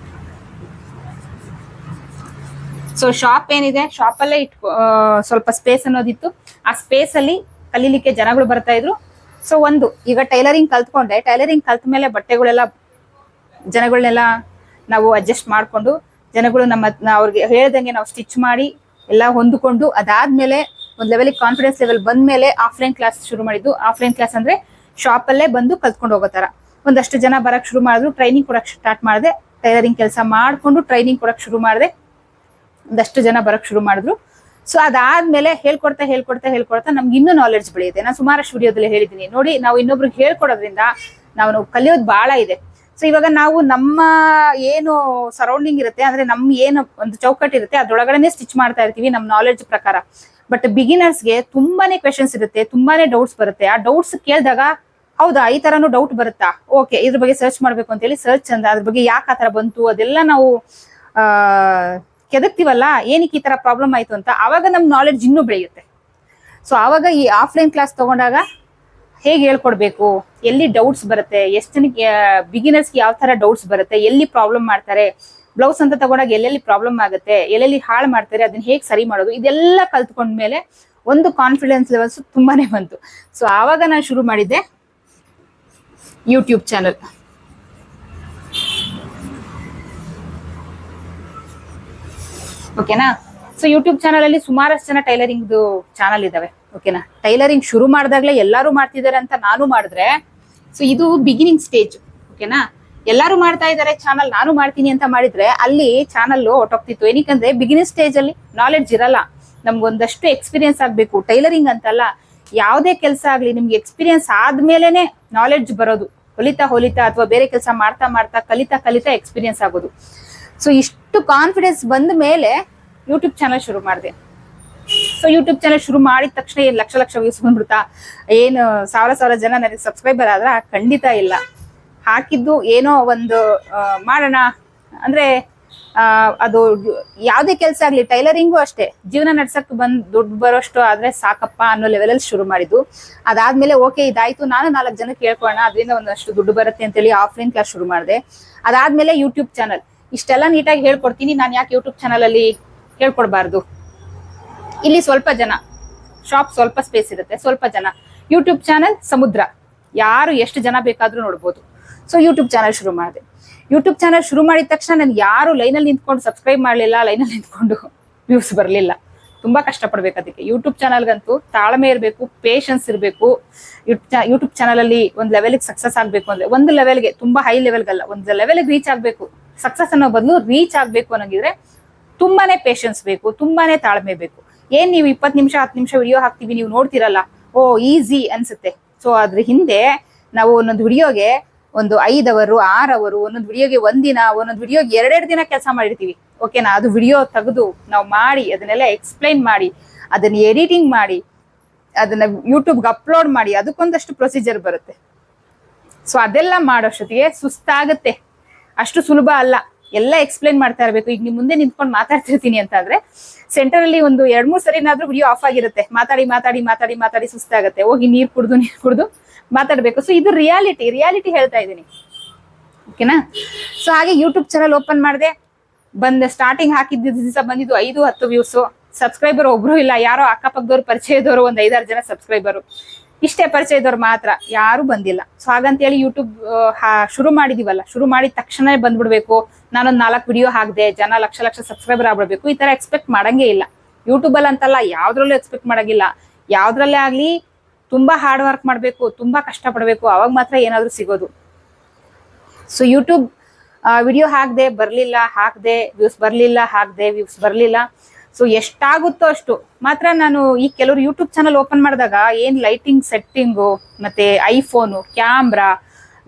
So shop ಏನಿದೆ, ಶಾಪಲ್ಲೇ ಸ್ವಲ್ಪ ಸ್ಪೇಸ್ ಅನ್ನೋದಿತ್ತು. ಆ ಸ್ಪೇಸ್ ಅಲ್ಲಿ ಕಲೀಲಿಕ್ಕೆ ಜನಗಳು ಬರ್ತಾ ಇದ್ರು. ಸೊ ಈಗ ಟೈಲರಿಂಗ್ ಕಲ್ತ್ಕೊಂಡೆ, ಟೈಲರಿಂಗ್ ಕಲ್ತ ಮೇಲೆ ಬಟ್ಟೆಗಳೆಲ್ಲ ಜನಗಳನ್ನೆಲ್ಲ ನಾವು ಅಡ್ಜಸ್ಟ್ ಮಾಡ್ಕೊಂಡು, ಜನಗಳು ಅವ್ರಿಗೆ ಹೇಳ್ದಂಗೆ ನಾವು ಸ್ಟಿಚ್ ಮಾಡಿ ಎಲ್ಲ ಹೊಂದ್ಕೊಂಡು, ಅದಾದ್ಮೇಲೆ ಒಂದ್ ಲೆವೆಲಿಗೆ ಕಾನ್ಫಿಡೆನ್ಸ್ ಲೆವೆಲ್ ಬಂದ್ಮೇಲೆ ಆಫ್ಲೈನ್ ಕ್ಲಾಸ್ ಶುರು ಮಾಡಿದ್ದು. ಆಫ್ಲೈನ್ ಕ್ಲಾಸ್ ಅಂದ್ರೆ ಶಾಪಲ್ಲೇ ಬಂದು ಕಲ್ತ್ಕೊಂಡು ಹೋಗೋ ತರ. ಒಂದಷ್ಟು ಜನ ಬರಕ್ ಶುರು ಮಾಡಿದ್ರು, ಟ್ರೈನಿಂಗ್ ಕೊಡಕ್ ಸ್ಟಾರ್ಟ್ ಮಾಡಿದೆ. ಟೈಲರಿಂಗ್ ಕೆಲಸ ಮಾಡ್ಕೊಂಡು ಟ್ರೈನಿಂಗ್ ಕೊಡಕ್ ಶುರು ಮಾಡಿದೆ. ಒಂದಷ್ಟು ಜನ ಬರಕ್ ಶುರು ಮಾಡಿದ್ರು. ಸೊ ಅದಾದ್ಮೇಲೆ ಹೇಳ್ಕೊಡ್ತಾ ನಮ್ಗೆ ಇನ್ನೂ ನಾಲೆಡ್ಜ್ ಬೆಳೆಯುತ್ತೆ. ನಾನು ಸುಮಾರಷ್ಟು ವಿಡಿಯೋದಲ್ಲಿ ಹೇಳಿದ್ದೀನಿ ನೋಡಿ, ನಾವು ಇನ್ನೊಬ್ರಿಗೆ ಹೇಳ್ಕೊಡೋದ್ರಿಂದ ನಾವು ಕಲಿಯೋದು ಬಹಳ ಇದೆ. ಸೊ ಇವಾಗ ನಾವು ನಮ್ಮ ಏನು ಸರೌಂಡಿಂಗ್ ಇರುತ್ತೆ, ಅಂದ್ರೆ ನಮ್ ಏನು ಒಂದು ಚೌಕಟ್ಟು ಇರುತ್ತೆ, ಅದ್ರೊಳಗಡೆ ಸ್ಟಿಚ್ ಮಾಡ್ತಾ ಇರ್ತೀವಿ ನಮ್ಮ ನಾಲೆಡ್ಜ್ ಪ್ರಕಾರ. ಬಟ್ ಬಿಗಿನರ್ಸ್ಗೆ ತುಂಬಾನೇ ಕ್ವೆಶನ್ಸ್ ಇರುತ್ತೆ, ತುಂಬಾನೇ ಡೌಟ್ಸ್ ಬರುತ್ತೆ. ಆ ಡೌಟ್ಸ್ ಕೇಳಿದಾಗ ಹೌದಾ ಈ ತರನು ಡೌಟ್ ಬರುತ್ತಾ, ಓಕೆ ಇದ್ರ ಬಗ್ಗೆ ಸರ್ಚ್ ಮಾಡ್ಬೇಕು ಅಂತ ಹೇಳಿ ಸರ್ಚ್ ಅಂದ ಅದ್ರ ಬಗ್ಗೆ ಯಾಕೆ ಆತರ ಬಂತು ಅದೆಲ್ಲ ನಾವು ಕೆದಕ್ತಿವಲ್ಲ, ಏನಕ್ಕೆ ಈ ತರ ಪ್ರಾಬ್ಲಮ್ ಆಯ್ತು ಅಂತ. ಆವಾಗ ನಮ್ ನಾಲೆಡ್ಜ್ ಇನ್ನೂ ಬೆಳೆಯುತ್ತೆ. ಸೊ ಆವಾಗ ಈ ಆಫ್ಲೈನ್ ಕ್ಲಾಸ್ ತಗೊಂಡಾಗ ಹೇಗೆ ಹೇಳ್ಕೊಡ್ಬೇಕು, ಎಲ್ಲಿ ಡೌಟ್ಸ್ ಬರುತ್ತೆ, ಎಷ್ಟು ಜನಕ್ಕೆ ಬಿಗಿನರ್ಸ್ಗೆ ಯಾವ ತರ ಡೌಟ್ಸ್ ಬರುತ್ತೆ, ಎಲ್ಲಿ ಪ್ರಾಬ್ಲಮ್ ಮಾಡ್ತಾರೆ, ಬ್ಲೌಸ್ ಅಂತ ತಗೊಂಡಾಗ ಎಲ್ಲೆಲ್ಲಿ ಪ್ರಾಬ್ಲಮ್ ಆಗುತ್ತೆ, ಎಲ್ಲೆಲ್ಲಿ ಹಾಳು ಮಾಡ್ತಾರೆ, ಅದನ್ನ ಹೇಗೆ ಸರಿ ಮಾಡೋದು, ಇದೆಲ್ಲ ಕಲ್ತ್ಕೊಂಡ್ಮೇಲೆ ಒಂದು ಕಾನ್ಫಿಡೆನ್ಸ್ ಲೆವೆಲ್ಸ್ ತುಂಬಾನೇ ಬಂತು. ಸೊ ಆವಾಗ ನಾನು ಶುರು ಮಾಡಿದ್ದೆ ಯೂಟ್ಯೂಬ್ ಚಾನಲ್. ಓಕೆನಾ. ಸೊ ಯೂಟ್ಯೂಬ್ ಚಾನಲ್ ಅಲ್ಲಿ ಸುಮಾರಷ್ಟು ಜನ ಟೈಲರಿಂಗ್ ಚಾನಲ್ ಇದಾವೆ. ಓಕೆನಾ. ಟೈಲರಿಂಗ್ ಶುರು ಮಾಡಿದಾಗ್ಲೇ ಎಲ್ಲಾರು ಮಾಡ್ತಿದ್ದಾರೆ ಅಂತ ನಾನು ಮಾಡಿದ್ರೆ, ಸೊ ಇದು ಬಿಗಿನಿಂಗ್ ಸ್ಟೇಜ್. ಓಕೆನಾ. ಎಲ್ಲಾರು ಮಾಡ್ತಾ ಇದಾರೆ ಚಾನಲ್, ನಾನು ಮಾಡ್ತೀನಿ ಅಂತ ಮಾಡಿದ್ರೆ ಅಲ್ಲಿ ಚಾನಲ್ ಹೊಟ್ಟೋಗ್ತಿತ್ತು. ಏನಕ್ಕಂದ್ರೆ ಬಿಗಿನಿಂಗ್ ಸ್ಟೇಜ್ ಅಲ್ಲಿ ನಾಲೆಡ್ಜ್ ಇರಲ್ಲ. ನಮ್ಗೊಂದಷ್ಟು ಎಕ್ಸ್ಪೀರಿಯನ್ಸ್ ಆಗ್ಬೇಕು. ಟೈಲರಿಂಗ್ ಅಂತಲ್ಲ, ಯಾವುದೇ ಕೆಲಸ ಆಗ್ಲಿ ನಿಮ್ಗೆ ಎಕ್ಸ್ಪೀರಿಯನ್ಸ್ ಆದ್ಮೇಲೆನೆ ನಾಲೆಡ್ಜ್ ಬರೋದು. ಹೊಲಿತಾ ಅಥವಾ ಬೇರೆ ಕೆಲಸ ಮಾಡ್ತಾ ಕಲಿತಾ ಎಕ್ಸ್ಪೀರಿಯನ್ಸ್ ಆಗೋದು. ಸೊ ಇಷ್ಟು ಕಾನ್ಫಿಡೆನ್ಸ್ ಬಂದ ಮೇಲೆ ಯೂಟ್ಯೂಬ್ ಚಾನಲ್ ಶುರು ಮಾಡಿದೆ. ಸೊ ಯೂಟ್ಯೂಬ್ ಚಾನಲ್ ಶುರು ಮಾಡಿದ ತಕ್ಷಣ ಏನ್ ಲಕ್ಷ ವ್ಯೂಸ್ ಬಂದ್ಬಿಡ್ತಾ, ಏನು ಸಾವಿರ ಜನ ನನಗೆ ಸಬ್ಸ್ಕ್ರೈಬರ್ ಆದ್ರ? ಖಂಡಿತ ಇಲ್ಲ. ಹಾಕಿದ್ದು ಏನೋ ಒಂದು ಮಾಡೋಣ ಅಂದ್ರೆ, ಅದು ಯಾವುದೇ ಕೆಲಸ ಆಗ್ಲಿ, ಟೈಲರಿಂಗು ಅಷ್ಟೇ, ಜೀವನ ನಡ್ಸಕ್ ದುಡ್ಡು ಬರೋಷ್ಟು ಆದ್ರೆ ಸಾಕಪ್ಪ ಅನ್ನೋ ಲೆವೆಲಲ್ಲಿ ಶುರು ಮಾಡಿದ್ದು. ಅದಾದ್ಮೇಲೆ ಓಕೆ ಇದಾಯ್ತು, ನಾನು 4 ಜನಕ್ಕೆ ಹೇಳ್ಕೊಳ್ಳೋಣ, ಅದರಿಂದ ಒಂದಷ್ಟು ದುಡ್ಡು ಬರುತ್ತೆ ಅಂತೇಳಿ ಆಫ್ಲೈನ್ ಕ್ಲಾಸ್ ಶುರು ಮಾಡಿದೆ. ಅದಾದ್ಮೇಲೆ ಯೂಟ್ಯೂಬ್ ಚಾನಲ್. ಇಷ್ಟೆಲ್ಲ ನೀಟಾಗಿ ಹೇಳ್ಕೊಡ್ತೀನಿ, ನಾನು ಯಾಕೆ ಯೂಟ್ಯೂಬ್ ಚಾನಲ್ ಅಲ್ಲಿ ಹೇಳ್ಕೊಡ್ಬಾರ್ದು? ಇಲ್ಲಿ ಸ್ವಲ್ಪ ಜನ, ಶಾಪ್ ಸ್ವಲ್ಪ ಸ್ಪೇಸ್ ಇರುತ್ತೆ, ಸ್ವಲ್ಪ ಜನ. ಯೂಟ್ಯೂಬ್ ಚಾನಲ್ ಸಮುದ್ರ, ಯಾರು ಎಷ್ಟು ಜನ ಬೇಕಾದ್ರೂ ನೋಡ್ಬೋದು. ಸೊ ಯೂಟ್ಯೂಬ್ ಚಾನಲ್ ಶುರು ಮಾಡಿದೆ. ಯೂಟ್ಯೂಬ್ ಚಾನಲ್ ಶುರು ಮಾಡಿದ ತಕ್ಷಣ ನನ್ಗೆ ಯಾರು ಲೈನಲ್ಲಿ ನಿಂತ್ಕೊಂಡು ಸಬ್ಸ್ಕ್ರೈಬ್ ಮಾಡಲಿಲ್ಲ, ಲೈನಲ್ಲಿ ನಿಂತ್ಕೊಂಡು ವ್ಯೂಸ್ ಬರಲಿಲ್ಲ. ತುಂಬಾ ಕಷ್ಟಪಡ್ಬೇಕು ಅದಕ್ಕೆ. ಯೂಟ್ಯೂಬ್ ಚಾನಲ್ಗಂತೂ ತಾಳ್ಮೆ ಇರಬೇಕು, ಪೇಷನ್ಸ್ ಇರಬೇಕು. ಯೂಟ್ಯೂಬ್ ಚಾನಲ್ ಅಲ್ಲಿ ಒಂದು ಲೆವೆಲ್ಗೆ ಸಕ್ಸಸ್ ಆಗ್ಬೇಕು ಅಂದ್ರೆ, ಒಂದು ಲೆವೆಲ್ಗೆ, ತುಂಬಾ ಹೈ ಲೆವೆಲ್ಗಲ್ಲ, ಒಂದು ಲೆವೆಲ್ಗೆ ರೀಚ್ ಆಗ್ಬೇಕು. ಸಕ್ಸಸ್ ಅನ್ನೋ ಬದಲು ರೀಚ್ ಆಗ್ಬೇಕು ಅನ್ನೋಂಗಿದ್ರೆ ತುಂಬಾನೇ ಪೇಷನ್ಸ್ ಬೇಕು, ತುಂಬಾನೇ ತಾಳ್ಮೆ ಬೇಕು. ಏನ್ ನೀವು 20 ನಿಮಿಷ 10 ನಿಮಿಷ ವಿಡಿಯೋ ಹಾಕ್ತಿವಿ, ನೀವು ನೋಡ್ತಿರಲ್ಲ, ಓ ಈಸಿ ಅನ್ಸುತ್ತೆ. ಸೊ ಅದ್ರ ಹಿಂದೆ ನಾವು ಒಂದೊಂದು ವಿಡಿಯೋಗೆ ಒಂದು 5 ಅವರು 6 ಅವರು, ಒಂದೊಂದು ವಿಡಿಯೋಗೆ 1 ದಿನ, ಒಂದೊಂದು ವಿಡಿಯೋಗೆ 2 ದಿನ ಕೆಲಸ ಮಾಡಿರ್ತೀವಿ. ಓಕೆನಾ. ಅದು ವಿಡಿಯೋ ತೆಗೆದು ನಾವು ಮಾಡಿ, ಅದನ್ನೆಲ್ಲ ಎಕ್ಸ್ಪ್ಲೈನ್ ಮಾಡಿ, ಅದನ್ನ ಎಡಿಟಿಂಗ್ ಮಾಡಿ, ಅದನ್ನ ಯೂಟ್ಯೂಬ್ಗೆ ಅಪ್ಲೋಡ್ ಮಾಡಿ, ಅದಕ್ಕೊಂದಷ್ಟು ಪ್ರೊಸೀಜರ್ ಬರುತ್ತೆ. ಸೊ ಅದೆಲ್ಲ ಮಾಡೋಷ್ಟೊತ್ತಿಗೆ ಸುಸ್ತಾಗುತ್ತೆ. ಅಷ್ಟು ಸುಲಭ ಅಲ್ಲ. ಎಲ್ಲ ಎಕ್ಸ್ಪ್ಲೈನ್ ಮಾಡ್ತಾ ಇರ್ಬೇಕು. ಈಗ ನಿಮ್ ಮುಂದೆ ನಿಂತ್ಕೊಂಡು ಮಾತಾಡ್ತಿರ್ತೀನಿ ಅಂತ ಅಂದ್ರೆ ಸೆಂಟರ್ ಅಲ್ಲಿ ಒಂದು 2-3 ಸರಿನಾದ್ರೂ ವಿಡಿಯೋ ಆಫ್ ಆಗಿರುತ್ತೆ. ಮಾತಾಡಿ ಸುಸ್ತಾಗತ್ತೆ. ಹೋಗಿ ನೀರ್ ಕುಡ್ದು ಮಾತಾಡ್ಬೇಕು. ಸೊ ಇದು ರಿಯಾಲಿಟಿ ಹೇಳ್ತಾ ಇದ್ದೀನಿ. ಓಕೆನಾ. ಸೊ ಹಾಗೆ ಯೂಟ್ಯೂಬ್ ಚಾನಲ್ ಓಪನ್ ಮಾಡಿದೆ. ಸ್ಟಾರ್ಟಿಂಗ್ ಹಾಕಿದ್ದ ದಿವಸ ಬಂದಿದ್ದು 5-10 ವ್ಯೂಸ್. ಸಬ್ಸ್ಕ್ರೈಬರ್ ಒಬ್ರು ಇಲ್ಲ, ಯಾರೋ ಅಕ್ಕಪಕ್ಕದವ್ರು ಪರಿಚಯದವರು ಒಂದು 5-6 ಜನ ಸಬ್ಸ್ಕ್ರೈಬರು, ಇಷ್ಟೇ ಪರಿಚಯದವ್ರು ಮಾತ್ರ, ಯಾರು ಬಂದಿಲ್ಲ. ಸೊ ಹಾಗಂತೇಳಿ ಯೂಟ್ಯೂಬ್ ಶುರು ಮಾಡಿದೀವಲ್ಲ, ಶುರು ಮಾಡಿದ ತಕ್ಷಣ ಬಂದ್ಬಿಡ್ಬೇಕು, ನಾನೊಂದು 4 ವಿಡಿಯೋ ಹಾಕಿದೆ, ಜನ ಲಕ್ಷ ಸಬ್ಸ್ಕ್ರೈಬರ್ ಆಗ್ಬಿಡ್ಬೇಕು, ಈ ತರ ಎಕ್ಸ್ಪೆಕ್ಟ್ ಮಾಡಂಗೇ ಇಲ್ಲ. ಯೂಟ್ಯೂಬ್ ಅಲ್ಲಿ ಅಂತಲ್ಲ, ಯಾವ್ದ್ರಲ್ಲೂ ಎಕ್ಸ್ಪೆಕ್ಟ್ ಮಾಡಂಗಿಲ್ಲ. ಯಾವ್ದ್ರಲ್ಲೇ ಆಗ್ಲಿ ತುಂಬಾ ಹಾರ್ಡ್ ವರ್ಕ್ ಮಾಡ್ಬೇಕು, ತುಂಬಾ ಕಷ್ಟ ಪಡ್ಬೇಕು, ಅವಾಗ ಮಾತ್ರ ಏನಾದ್ರೂ ಸಿಗೋದು. ಸೊ ಯೂಟ್ಯೂಬ್ ವಿಡಿಯೋ ಹಾಕ್ದೆ ಬರ್ಲಿಲ್ಲ, ಹಾಕ್ದೆ ವ್ಯೂಸ್ ಬರ್ಲಿಲ್ಲ, ಹಾಕ್ದೆ ವ್ಯೂಸ್ ಬರ್ಲಿಲ್ಲ. ಸೊ ಎಷ್ಟಾಗುತ್ತೋ ಅಷ್ಟು ಮಾತ್ರ ನಾನು ಈ ಕೆಲವರು ಯೂಟ್ಯೂಬ್ ಚಾನಲ್ ಓಪನ್ ಮಾಡಿದಾಗ ಏನ್ ಲೈಟಿಂಗ್ ಸೆಟ್ಟಿಂಗು, ಮತ್ತೆ ಐಫೋನು, ಕ್ಯಾಮ್ರಾ,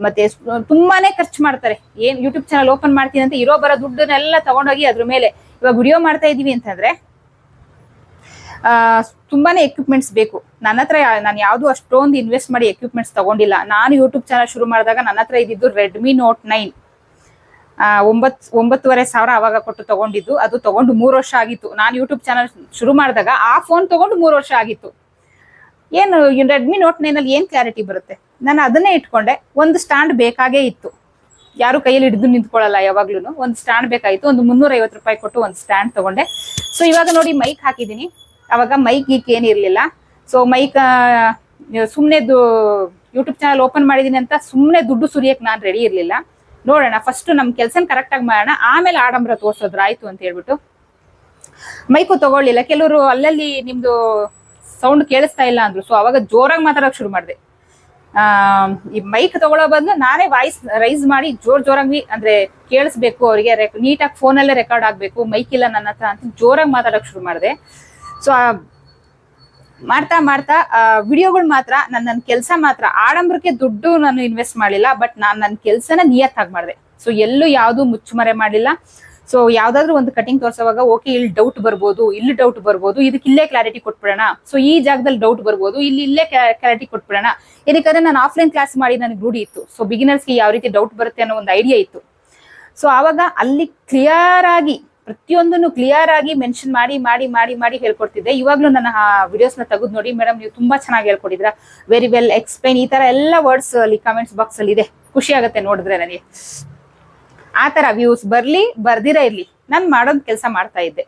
ಮತ್ತೆ ತುಂಬಾನೇ ಖರ್ಚು ಮಾಡ್ತಾರೆ. ಏನ್ ಯೂಟ್ಯೂಬ್ ಚಾನಲ್ ಓಪನ್ ಮಾಡ್ತೀನಿ ಅಂತ ಇರೋ ಬರೋ ದುಡ್ಡನ್ನೆಲ್ಲ ತಗೊಂಡೋಗಿ ಅದ್ರ ಮೇಲೆ ಇವಾಗ ವಿಡಿಯೋ ಮಾಡ್ತಾ ಇದೀವಿ ಅಂತಂದ್ರೆ ತುಂಬಾನೇ ಎಕ್ವಿಪ್ಮೆಂಟ್ಸ್ ಬೇಕು. ನನ್ನ ಹತ್ರ ನಾನು ಯಾವ್ದು ಅಷ್ಟೊಂದು ಇನ್ವೆಸ್ಟ್ ಮಾಡಿ ಎಕ್ವಿಪ್ಮೆಂಟ್ಸ್ ತಗೊಂಡಿಲ್ಲ. ನಾನು ಯೂಟ್ಯೂಬ್ ಚಾನಲ್ ಶುರು ಮಾಡಿದಾಗ ನನ್ನ ಹತ್ರ ಇದ್ದಿದ್ದು ರೆಡ್ಮಿ ನೋಟ್ 9, 9,500 ಅವಾಗ ಕೊಟ್ಟು ತಗೊಂಡಿದ್ದು. ಅದು ತಗೊಂಡು 3 ವರ್ಷ ಆಗಿತ್ತು. ನಾನು ಯೂಟ್ಯೂಬ್ ಚಾನಲ್ ಶುರು ಮಾಡಿದಾಗ ಆ ಫೋನ್ ತಗೊಂಡು 3 ವರ್ಷ ಆಗಿತ್ತು. ಏನು ರೆಡ್ಮಿ ನೋಟ್ 9 ಅಲ್ಲಿ ಏನ್ ಕ್ಲಾರಿಟಿ ಬರುತ್ತೆ? ನಾನು ಅದನ್ನೇ ಇಟ್ಕೊಂಡೆ. ಒಂದು ಸ್ಟ್ಯಾಂಡ್ ಬೇಕಾಗೇ ಇತ್ತು, ಯಾರು ಕೈಯಲ್ಲಿ ಹಿಡಿದು ನಿಂತ್ಕೊಳ್ಳಲ್ಲ, ಯಾವಾಗ್ಲೂ ಒಂದು ಸ್ಟ್ಯಾಂಡ್ ಬೇಕಾಗಿತ್ತು. ಒಂದು 350 ರೂಪಾಯಿ ಕೊಟ್ಟು ಒಂದು ಸ್ಟ್ಯಾಂಡ್ ತಗೊಂಡೆ. ಸೊ ಇವಾಗ ನೋಡಿ ಮೈಕ್ ಹಾಕಿದೀನಿ. ಅವಾಗ ಮೈಕ್ ಗೀಕ್ ಏನಿರ್ಲಿಲ್ಲ. ಸೊ ಮೈಕ್ ಸುಮ್ನೆ ಯೂಟ್ಯೂಬ್ ಚಾನಲ್ ಓಪನ್ ಮಾಡಿದೀನಿ ಅಂತ ಸುಮ್ನೆ ದುಡ್ಡು ಸುರಿಯಕ್ ನಾನು ರೆಡಿ ಇರ್ಲಿಲ್ಲ. ನೋಡೋಣ, ಫಸ್ಟ್ ನಮ್ ಕೆಲ್ಸನ ಕರೆಕ್ಟ್ ಆಗಿ ಮಾಡೋಣ, ಆಮೇಲೆ ಆಡಂಬರ ತೋರ್ಸೋದ್ರ ಆಯ್ತು ಅಂತ ಹೇಳ್ಬಿಟ್ಟು ಮೈಕು ತಗೊಳ್ಳಿಲ್ಲ. ಕೆಲವರು ಅಲ್ಲಲ್ಲಿ ನಿಮ್ದು ಸೌಂಡ್ ಕೇಳಿಸ್ತಾ ಇಲ್ಲ ಅಂದ್ರು. ಸೊ ಅವಾಗ ಜೋರಾಗಿ ಮಾತಾಡಕ್ ಶುರು ಮಾಡಿದೆ. ಈ ಮೈಕ್ ತಗೊಳ್ಳೋ ಬದಲು ನಾನೇ ವಾಯ್ಸ್ ರೈಸ್ ಮಾಡಿ ಜೋರಾಗಿ ಅಂದ್ರೆ ಕೇಳಿಸ್ಬೇಕು ಅವ್ರಿಗೆ, ನೀಟಾಗಿ ಫೋನಲ್ಲೇ ರೆಕಾರ್ಡ್ ಆಗ್ಬೇಕು, ಮೈಕ್ ಇಲ್ಲ ನನ್ನ ಹತ್ರ ಅಂತ ಜೋರಾಗಿ ಮಾತಾಡಕ್ ಶುರು ಮಾಡಿದೆ. ಸೊ ಮಾಡ್ತಾ ವಿಡಿಯೋಗಳು ಮಾತ್ರ ನನ್ನ ಕೆಲಸ ಮಾತ್ರ, ಆಡಂಬರಕ್ಕೆ ದುಡ್ಡು ನಾನು ಇನ್ವೆಸ್ಟ್ ಮಾಡಿಲ್ಲ, ಬಟ್ ನಾನು ನನ್ನ ಕೆಲಸನ ನಿಯತ್ತಾಗಿ ಮಾಡಿದೆ. ಸೊ ಎಲ್ಲೂ ಯಾವ್ದು ಮುಚ್ಚುಮರೆ ಮಾಡಿಲ್ಲ. ಸೊ ಯಾವ್ದಾದ್ರು ಒಂದು ಕಟಿಂಗ್ ತೋರ್ಸೋವಾಗ ಓಕೆ ಇಲ್ಲಿ ಡೌಟ್ ಬರ್ಬೋದು, ಇಲ್ಲಿ ಡೌಟ್ ಬರ್ಬೋದು, ಇದಕ್ಕೆ ಇಲ್ಲೇ ಕ್ಲಾರಿಟಿ ಕೊಟ್ಬಿಡೋಣ, ಸೊ ಈ ಜಾಗದಲ್ಲಿ ಡೌಟ್ ಬರ್ಬೋದು, ಇಲ್ಲೇ ಕ್ಲಾರಿಟಿ ಕೊಟ್ಬಿಡೋಣ. ಏನಕ್ಕೆ ನಾನು ಆಫ್ಲೈನ್ ಕ್ಲಾಸ್ ಮಾಡಿ ನನಗೆ ರೂಢಿ ಇತ್ತು. ಸೊ ಬಿಗಿನರ್ಸ್ಗೆ ಯಾವ ರೀತಿ ಡೌಟ್ ಬರುತ್ತೆ ಅನ್ನೋ ಒಂದು ಐಡಿಯಾ ಇತ್ತು. ಸೊ ಆವಾಗ ಅಲ್ಲಿ ಕ್ಲಿಯರ್ ಆಗಿ ಪ್ರತಿಯೊಂದನ್ನು ಕ್ಲಿಯರ್ ಆಗಿ ಮೆನ್ಷನ್ ಮಾಡಿ ಹೇಳ್ಕೊಡ್ತಿದ್ದೆ. ಇವಾಗ್ಲೂ ನನ್ನ ವಿಡಿಯೋಸ್ನ ತೆಗೆದು ನೋಡಿ, ಮೇಡಮ್ ನೀವು ತುಂಬಾ ಚೆನ್ನಾಗಿ ಹೇಳ್ಕೊಟ್ಟಿದ್ರ, ವೆರಿ ವೆಲ್ ಎಕ್ಸ್ಪ್ಲೈನ್, ಈ ತರ ಎಲ್ಲ ವರ್ಡ್ಸ್ ಅಲ್ಲಿ ಕಮೆಂಟ್ಸ್ ಬಾಕ್ಸ್ ಅಲ್ಲಿ ಇದೆ. ಖುಷಿ ಆಗುತ್ತೆ ನೋಡಿದ್ರೆ ನನಗೆ. ಆ ತರ ವ್ಯೂಸ್ ಬರ್ಲಿ ಬರ್ದಿರ ಇರ್ಲಿ, ನಾನು ಮಾಡೋದ್ ಕೆಲಸ ಮಾಡ್ತಾ ಇದ್ದೆ.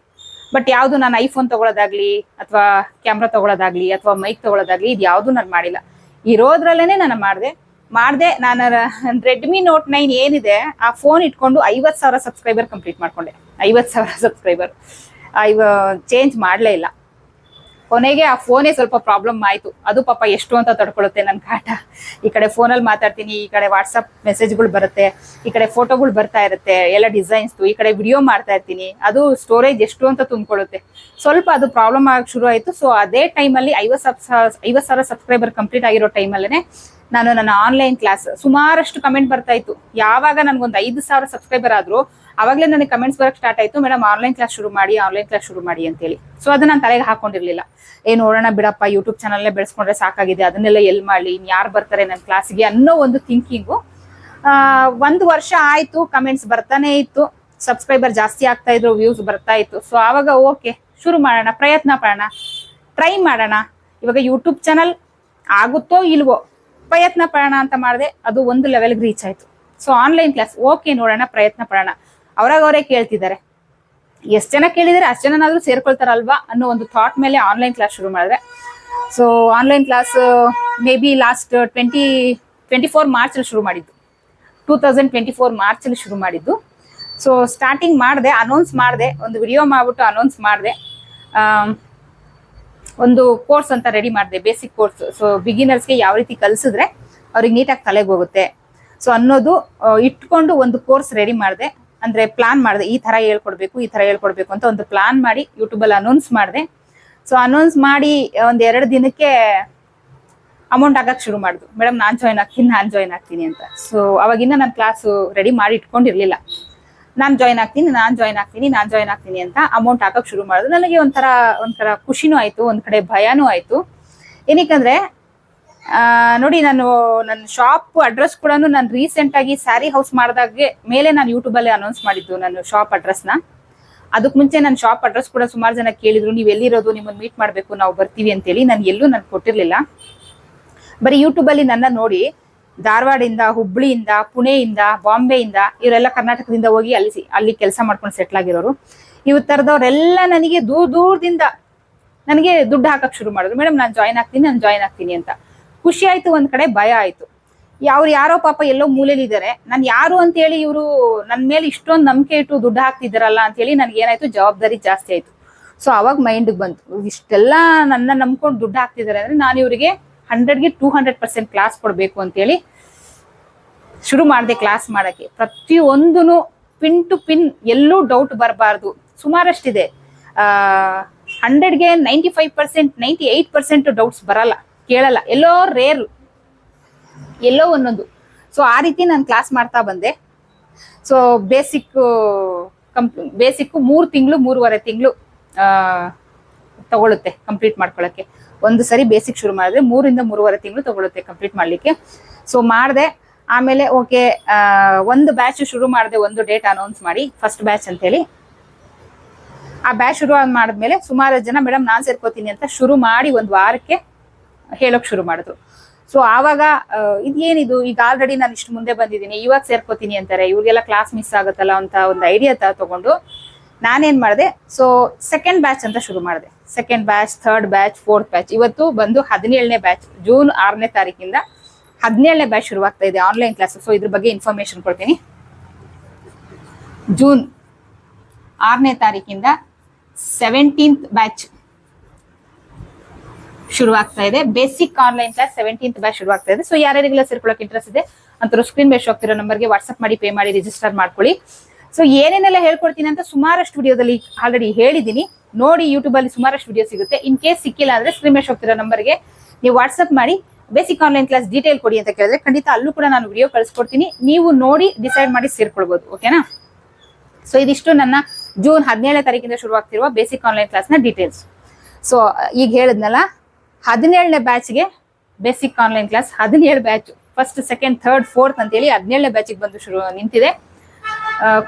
ಬಟ್ ಯಾವ್ದು ನಾನು ಐಫೋನ್ ತಗೊಳ್ಳೋದಾಗ್ಲಿ, ಅಥವಾ ಕ್ಯಾಮ್ರಾ ತಗೊಳ್ಳೋದಾಗ್ಲಿ, ಅಥವಾ ಮೈಕ್ ತಗೊಳ್ಳೋದಾಗ್ಲಿ, ಇದು ಯಾವ್ದು ನಾನು ಮಾಡಿಲ್ಲ. ಇರೋದ್ರಲ್ಲೇನೆ ನಾನು ಮಾಡಿದೆ. ನಾನು ರೆಡ್ಮಿ ನೋಟ್ 9 ಏನಿದೆ ಆ ಫೋನ್ ಇಟ್ಕೊಂಡು 50,000 ಸಬ್ಸ್ಕ್ರೈಬರ್ ಕಂಪ್ಲೀಟ್ ಮಾಡ್ಕೊಂಡೆ. 50,000 ಸಬ್ಸ್ಕ್ರೈಬರ್ ಚೇಂಜ್ ಮಾಡ್ಲೇ ಇಲ್ಲ. ಕೊನೆಗೆ ಆ ಫೋನೇ ಸ್ವಲ್ಪ ಪ್ರಾಬ್ಲಮ್ ಆಯ್ತು. ಅದು ಪಾಪ ಎಷ್ಟು ಅಂತ ತಡ್ಕೊಳುತ್ತೆ ನನ್ನ ಕಾಟ. ಈ ಕಡೆ ಫೋನಲ್ಲಿ ಮಾತಾಡ್ತೀನಿ, ಈ ಕಡೆ ವಾಟ್ಸಪ್ ಮೆಸೇಜ್ಗಳು ಬರುತ್ತೆ, ಈ ಕಡೆ ಫೋಟೋಗಳು ಬರ್ತಾ ಇರುತ್ತೆ, ಎಲ್ಲ ಡಿಸೈನ್ಸ್, ಈ ಕಡೆ ವಿಡಿಯೋ ಮಾಡ್ತಾ ಇರ್ತೀನಿ, ಅದು ಸ್ಟೋರೇಜ್ ಎಷ್ಟು ಅಂತ ತುಂಬಿಕೊಳ್ಳುತ್ತೆ. ಸ್ವಲ್ಪ ಅದು ಪ್ರಾಬ್ಲಮ್ ಆಗಕ್ಕೆ ಶುರು ಆಯ್ತು. ಸೊ ಅದೇ ಟೈಮಲ್ಲಿ 50,000 ಸಬ್ಸ್ಕ್ರೈಬರ್ ಕಂಪ್ಲೀಟ್ ಆಗಿರೋ ಟೈಮಲ್ಲೇ ನಾನು ನನ್ನ ಆನ್ಲೈನ್ ಕ್ಲಾಸ್, ಸುಮಾರಷ್ಟು ಕಮೆಂಟ್ ಬರ್ತಾ ಇತ್ತು. ಯಾವಾಗ ನನ್ಗೊಂದು 5,000 ಸಬ್ಸ್ಕ್ರೈಬರ್ ಆದ್ರು ಅವಾಗಲೇ ನನಗೆ ಕಮೆಂಟ್ಸ್ ಬರಕ್ ಸ್ಟಾರ್ಟ್ ಆಯ್ತು, ಮೇಡಮ್ ಆನ್ಲೈನ್ ಕ್ಲಾಸ್ ಶುರು ಮಾಡಿ ಅಂತೇಳಿ. ಸೊ ಅದನ್ನ ನಾನು ತಲೆಗೆ ಹಾಕೊಂಡಿರ್ಲಿಲ್ಲ. ನೋಡೋಣ ಬಿಡಪ್ಪ, ಯೂಟ್ಯೂಬ್ ಚಾನಲ್ನೇ ಬೆಳೆಸ್ಕೊಂಡ್ರೆ ಸಾಕಾಗಿದೆ, ಅದನ್ನೆಲ್ಲ ಎಲ್ಲಿ ಮಾಡ್ಲಿ, ಇನ್ ಯಾರು ಬರ್ತಾರೆ ನನ್ನ ಕ್ಲಾಸ್ಗೆ ಅನ್ನೋ ಒಂದು ಥಿಂಕಿಂಗು. 1 ವರ್ಷ ಆಯ್ತು, ಕಮೆಂಟ್ಸ್ ಬರ್ತಾನೆ ಇತ್ತು, ಸಬ್ಸ್ಕ್ರೈಬರ್ ಜಾಸ್ತಿ ಆಗ್ತಾ ಇದ್ರು, ವ್ಯೂಸ್ ಬರ್ತಾ ಇತ್ತು. ಸೊ ಆವಾಗ ಓಕೆ ಶುರು ಮಾಡೋಣ, ಪ್ರಯತ್ನ ಪಡೋಣ, ಟ್ರೈ ಮಾಡೋಣ. ಇವಾಗ ಯೂಟ್ಯೂಬ್ ಚಾನಲ್ ಆಗುತ್ತೋ ಇಲ್ವೋ ಪ್ರಯತ್ನ ಪಡೋಣ ಅಂತ ಮಾಡಿದೆ. ಅದು ಒಂದು ಲೆವೆಲ್ಗೆ ರೀಚ್ ಆಯ್ತು. ಸೊ ಆನ್ಲೈನ್ ಕ್ಲಾಸ್ ಓಕೆ ನೋಡೋಣ, ಪ್ರಯತ್ನ ಪಡೋಣ. ಅವರೇ ಕೇಳ್ತಿದ್ದಾರೆ, ಎಷ್ಟು ಜನ ಕೇಳಿದರೆ ಅಷ್ಟು ಜನನಾದ್ರೂ ಸೇರ್ಕೊಳ್ತಾರಲ್ವಾ ಅನ್ನೋ ಒಂದು ಥಾಟ್ ಮೇಲೆ ಆನ್ಲೈನ್ ಕ್ಲಾಸ್ ಶುರು ಮಾಡಿದ್ರೆ. So online class may be last 2024 ಮಾರ್ಚಲ್ಲಿ ಶುರು ಮಾಡಿದ್ದು, 2024 ಮಾರ್ಚಲ್ಲಿ ಶುರು ಮಾಡಿದ್ದು. ಸೊ ಸ್ಟಾರ್ಟಿಂಗ್ ಮಾಡಿದೆ, ಅನೌನ್ಸ್ ಮಾಡಿದೆ, ಒಂದು ವಿಡಿಯೋ ಮಾಡ್ಬಿಟ್ಟು ಅನೌನ್ಸ್ ಮಾಡಿದೆ. ಒಂದು ಕೋರ್ಸ್ ಅಂತ ರೆಡಿ ಮಾಡಿದೆ, ಬೇಸಿಕ್ ಕೋರ್ಸ್. ಸೊ ಬಿಗಿನರ್ಸ್ಗೆ ಯಾವ ರೀತಿ ಕಲಿಸಿದ್ರೆ ಅವ್ರಿಗೆ ನೀಟಾಗಿ ತಲೆಗೆ ಹೋಗುತ್ತೆ ಸೊ ಅನ್ನೋದು ಇಟ್ಕೊಂಡು ಒಂದು ಕೋರ್ಸ್ ರೆಡಿ ಮಾಡಿದೆ. ಅಂದ್ರೆ ಪ್ಲಾನ್ ಮಾಡಿದೆ, ಈ ತರ ಹೇಳ್ಕೊಡ್ಬೇಕು ಅಂತ ಒಂದು ಪ್ಲಾನ್ ಮಾಡಿ ಯೂಟ್ಯೂಬಲ್ಲಿ ಅನೌನ್ಸ್ ಮಾಡಿದೆ. ಸೊ ಅನೌನ್ಸ್ ಮಾಡಿ 1-2 ದಿನಕ್ಕೆ ಅಮೌಂಟ್ ಆಗಕ್ಕೆ ಶುರು ಮಾಡಿದ್ರು. ಮೇಡಮ್ ನಾನ್ ಜಾಯ್ನ್ ಆಗ್ತೀನಿ ಅಂತ. ಸೊ ಅವಾಗಿನ್ನ ನಾನು ಕ್ಲಾಸ್ ರೆಡಿ ಮಾಡಿ ಇಟ್ಕೊಂಡಿರ್ಲಿಲ್ಲ. ನಾನ್ ಜಾಯ್ನ್ ಆಗ್ತೀನಿ ಅಂತ ಅಮೌಂಟ್ ಹಾಕಕ್ ಶುರು ಮಾಡಿದ್ರು. ನನಗೆ ಒಂಥರ ಖುಷಿನೂ ಆಯ್ತು, ಒಂದ್ ಕಡೆ ಭಯನೂ ಆಯ್ತು. ಏನಕ್ಕಂದ್ರೆ ನೋಡಿ, ನಾನು ನನ್ನ ಶಾಪ್ ಅಡ್ರೆಸ್ ಕೂಡ ನಾನು ರೀಸೆಂಟ್ ಆಗಿ ಸ್ಯಾರಿ ಹೌಸ್ ಮಾಡಿದಾಗೆ ಮೇಲೆ ನಾನು ಯೂಟ್ಯೂಬ್ ಅಲ್ಲಿ ಅನೌನ್ಸ್ ಮಾಡಿದ್ದು ನನ್ನ ಶಾಪ್ ಅಡ್ರೆಸ್ನ. ಅದಕ್ಕೆ ಮುಂಚೆ ನನ್ನ ಶಾಪ್ ಅಡ್ರೆಸ್ ಕೂಡ ಸುಮಾರು ಜನ ಕೇಳಿದ್ರು, ನೀವು ಎಲ್ಲಿರೋದು, ನಿಮ್ಮನ್ನ ಮೀಟ್ ಮಾಡ್ಬೇಕು, ನಾವು ಬರ್ತೀವಿ ಅಂತೇಳಿ. ನಾನು ಎಲ್ಲೂ ಕೊಟ್ಟಿರ್ಲಿಲ್ಲ. ಬರೀ ಯೂಟ್ಯೂಬ್ ಅಲ್ಲಿ ನನ್ನ ನೋಡಿ ಧಾರವಾಡಿಂದ, ಹುಬ್ಳಿಯಿಂದ, ಪುಣೆಯಿಂದ, ಬಾಂಬೆಯಿಂದ ಇವರೆಲ್ಲ ಕರ್ನಾಟಕದಿಂದ ಹೋಗಿ ಅಲ್ಲಿ ಕೆಲಸ ಮಾಡ್ಕೊಂಡು ಸೆಟ್ಲ್ ಆಗಿರೋರು. ಇವ್ ತರದವ್ರೆಲ್ಲ ನನಗೆ ದೂರದಿಂದ ನನಗೆ ದುಡ್ಡು ಹಾಕಕ್ ಶುರು ಮಾಡಿದ್ರು. ಮೇಡಮ್ ನಾನು ಜಾಯ್ನ್ ಆಗ್ತೀನಿ ಅಂತ. ಖುಷಿ ಆಯ್ತು, ಒಂದ್ ಕಡೆ ಭಯ ಆಯ್ತು. ಯಾರೋ ಪಾಪ ಎಲ್ಲೋ ಮೂಲೆಯಲ್ಲಿ ಇದಾರೆ, ನಾನು ಯಾರು ಅಂತ ಹೇಳಿ ಇವರು ನನ್ನ ಮೇಲೆ ಇಷ್ಟೊಂದು ನಂಬಿಕೆ ಇಟ್ಟು ದುಡ್ಡು ಹಾಕ್ತಿದ್ದಾರಲ್ಲ ಅಂತ ಹೇಳಿ ನನ್ಗೆ ಏನಾಯ್ತು, ಜವಾಬ್ದಾರಿ ಜಾಸ್ತಿ ಆಯ್ತು. ಸೊ ಅವಾಗ ಮೈಂಡ್ ಬಂತು, ಇಷ್ಟೆಲ್ಲ ನನ್ನ ನಂಬ್ಕೊಂಡು ದುಡ್ಡು ಹಾಕ್ತಿದ್ದಾರೆ ಅಂದ್ರೆ ನಾನು ಇವರಿಗೆ 100ಗೆ 200% ಕ್ಲಾಸ್ ಕೊಡ್ಬೇಕು ಅಂತ ಹೇಳಿ ಶುರು ಮಾಡಿದೆ ಕ್ಲಾಸ್ ಮಾಡಕ್ಕೆ. ಪ್ರತಿಯೊಂದನು ಪಿನ್ ಟು ಪಿನ್, ಎಲ್ಲೂ ಡೌಟ್ ಬರಬಾರ್ದು. ಸುಮಾರಷ್ಟಿದೆ, 100ಗೆ 95%, 98% ಡೌಟ್ಸ್ ಬರಲ್ಲ, ಕೇಳಲ್ಲ, ಎಲ್ಲೋ ರೇರ್, ಎಲ್ಲೋ ಒಂದೊಂದು. ಸೊ ಆ ರೀತಿ ನಾನು ಕ್ಲಾಸ್ ಮಾಡ್ತಾ ಬಂದೆ. ಸೊ ಬೇಸಿಕ್ 3 ತಿಂಗಳು 3.5 ತಿಂಗಳು ತಗೊಳುತ್ತೆ ಕಂಪ್ಲೀಟ್ ಮಾಡ್ಕೊಳಕ್ಕೆ. ಒಂದು ಸರಿ ಬೇಸಿಕ್ ಶುರು ಮಾಡಿದ್ರೆ 3 ಇಂದ 3.5 ತಿಂಗಳು ತಗೊಳುತ್ತೆ ಕಂಪ್ಲೀಟ್ ಮಾಡ್ಲಿಕ್ಕೆ. ಸೊ ಮಾಡಿದೆ. ಆಮೇಲೆ ಓಕೆ, ಒಂದು ಬ್ಯಾಚ್ ಶುರು ಮಾಡಿದೆ, ಒಂದು ಡೇಟ್ ಅನೌನ್ಸ್ ಮಾಡಿ, ಫಸ್ಟ್ ಬ್ಯಾಚ್ ಅಂತ ಹೇಳಿ. ಆ ಬ್ಯಾಚ್ ಶುರು ಮಾಡಿದ್ಮೇಲೆ ಸುಮಾರು ಜನ ಮೇಡಮ್ ನಾನ್ ಸೇರ್ಕೋತೀನಿ ಅಂತ ಶುರು ಮಾಡಿ 1 ವಾರಕ್ಕೆ ಹೇಳೋಕ್ ಶುರು ಮಾಡಿದ್ರು. ಸೊ ಆವಾಗ ಇದೇನಿದು, ಈಗ ಆಲ್ರೆಡಿ ನಾನು ಇಷ್ಟು ಮುಂದೆ ಬಂದಿದ್ದೀನಿ, ಇವಾಗ ಸೇರ್ಕೋತೀನಿ ಅಂತಾರೆ, ಇವ್ರಿಗೆಲ್ಲ ಕ್ಲಾಸ್ ಮಿಸ್ ಆಗುತ್ತಲ್ಲ ಅಂತ ಒಂದು ಐಡಿಯಾ ತಗೊಂಡು ನಾನೇನ್ ಮಾಡಿದೆ, ಸೊ ಸೆಕೆಂಡ್ ಬ್ಯಾಚ್ ಅಂತ ಶುರು ಮಾಡಿದೆ. Second batch, third batch, fourth batch. ಇವತ್ತು ಬಂದು 17ನೇ ಬ್ಯಾಚ್, ಜೂನ್ 6ನೇ ತಾರೀಕಿಂದ 17ನೇ ಬ್ಯಾಚ್ ಶುರುವಾಗ್ತಾ ಇದೆ ಆನ್ಲೈನ್ ಕ್ಲಾಸ್. ಸೊ ಇದ್ರ ಬಗ್ಗೆ ಇನ್ಫಾರ್ಮೇಶನ್ ಕೊಡ್ತೀನಿ. ಜೂನ್ 6ನೇ ತಾರೀಕಿಂದ 17th ಬ್ಯಾಚ್ ಶುರುವಾಗ್ತಾ ಇದೆ. Basic online class 17th batch ಶುರುವಾಗ್ತಾ ಇದೆ. ಸೊ ಯಾರ್ಯಾರಿಗೆಲ್ಲ ಸೇರ್ಕೊಳ್ಳೋಕೆ ಇಂಟ್ರೆಸ್ಟ್ ಇದೆ ಅಂತ ಸ್ಕ್ರೀನ್ ಮೇಲೆ ಶೋ ಆಗ್ತಿರೋ ನಂಬರ್ಗೆ ವಾಟ್ಸ್ಆಪ್ ಮಾಡಿ, ಪೇ ಮಾಡಿ, ರಿಜಿಸ್ಟರ್ ಮಾಡ್ಕೊಳ್ಳಿ. ಸೊ ಏನೇನೆಲ್ಲ ಹೇಳ್ಕೊಡ್ತೀನಿ ಅಂತ ಸುಮಾರಷ್ಟು ವಿಡಿಯೋದಲ್ಲಿ ಆಲ್ರೆಡಿ ಹೇಳಿದೀನಿ, ನೋಡಿ. ಯೂಟ್ಯೂಬ್ ಅಲ್ಲಿ ಸುಮಾರಷ್ಟು ವಿಡಿಯೋ ಸಿಗುತ್ತೆ. ಇನ್ ಕೇಸ್ ಸಿಕ್ಕಿಲ್ಲ ಅಂದ್ರೆ ಸ್ಕ್ರೀನ್ ಮೇಲೆ ಶೋ ಆಗ್ತಿರೋ ನಂಬರ್ಗೆ ನೀವು ವಾಟ್ಸ್ಆಪ್ ಮಾಡಿ ಬೇಸಿಕ್ ಆನ್ಲೈನ್ ಕ್ಲಾಸ್ ಡೀಟೇಲ್ ಕೊಡಿ ಅಂತ ಕೇಳಿದ್ರೆ ಖಂಡಿತ ಅಲ್ಲೂ ಕೂಡ ನಾನು ವಿಡಿಯೋ ಕಳಿಸ್ಕೊಡ್ತೀನಿ. ನೀವು ನೋಡಿ ಡಿಸೈಡ್ ಮಾಡಿ ಸೇರ್ಕೊಳ್ಬಹುದು. ಓಕೆನಾ? ಸೊ ಇದಿಷ್ಟು ನನ್ನ ಜೂನ್ 17ನೇ ತಾರೀಕಿಂದ ಶುರುವಾಗ್ತಿರುವ ಬೇಸಿಕ್ ಆನ್ಲೈನ್ ಕ್ಲಾಸ್ ನ ಡೀಟೇಲ್ಸ್. ಸೊ ಈಗ ಹೇಳಿದ್ನಲ್ಲ, 17ನೇ ಬ್ಯಾಚ್ಗೆ basic online class 17 batch, first, second, third, fourth ಅಂತೇಳಿ 17ನೇ ಬ್ಯಾಚಿಗೆ ಬಂದು ನಿಂತಿದೆ.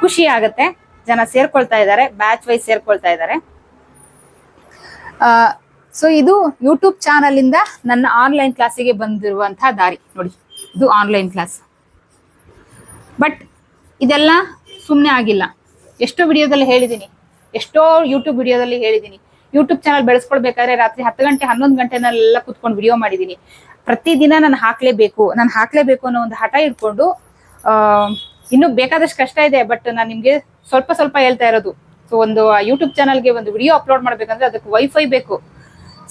ಖುಷಿ ಆಗತ್ತೆ, ಜನ ಸೇರ್ಕೊಳ್ತಾ ಇದ್ದಾರೆ, ಬ್ಯಾಚ್ ವೈಸ್ ಸೇರ್ಕೊಳ್ತಾ ಇದ್ದಾರೆ. ಸೊ ಇದು ಯೂಟ್ಯೂಬ್ ಚಾನಲ್ ಇಂದ ನನ್ನ ಆನ್ಲೈನ್ ಕ್ಲಾಸಿಗೆ ಬಂದಿರುವಂತಹ ದಾರಿ ನೋಡಿ. ಇದು ಆನ್ಲೈನ್ ಕ್ಲಾಸ್. ಬಟ್ ಇದೆಲ್ಲ ಸುಮ್ಮನೆ ಆಗಿಲ್ಲ. ಎಷ್ಟೋ ವಿಡಿಯೋದಲ್ಲಿ ಹೇಳಿದ್ದೀನಿ, ಎಷ್ಟೋ ಯೂಟ್ಯೂಬ್ ವಿಡಿಯೋದಲ್ಲಿ ಹೇಳಿದ್ದೀನಿ. ಯೂಟ್ಯೂಬ್ ಚಾನಲ್ ಬೆಳೆಸ್ಕೊಳ್ಬೇಕಾದ್ರೆ ರಾತ್ರಿ 10 ಗಂಟೆ 11 ಗಂಟೆನೆಲ್ಲ ಕುತ್ಕೊಂಡು ವಿಡಿಯೋ ಮಾಡಿದ್ದೀನಿ. ಪ್ರತಿದಿನ ನಾನು ಹಾಕ್ಲೇಬೇಕು ಅನ್ನೋ ಒಂದು ಹಠ ಇಟ್ಕೊಂಡು, ಇನ್ನು ಬೇಕಾದಷ್ಟು ಕಷ್ಟ ಇದೆ, ಬಟ್ ನಾನು ನಿಮ್ಗೆ ಸ್ವಲ್ಪ ಹೇಳ್ತಾ ಇರೋದು. ಸೊ ಒಂದು ಯೂಟ್ಯೂಬ್ ಚಾನಲ್ಗೆ ಒಂದು ವಿಡಿಯೋ ಅಪ್ಲೋಡ್ ಮಾಡ್ಬೇಕಂದ್ರೆ ಅದಕ್ಕೆ ವೈಫೈ ಬೇಕು.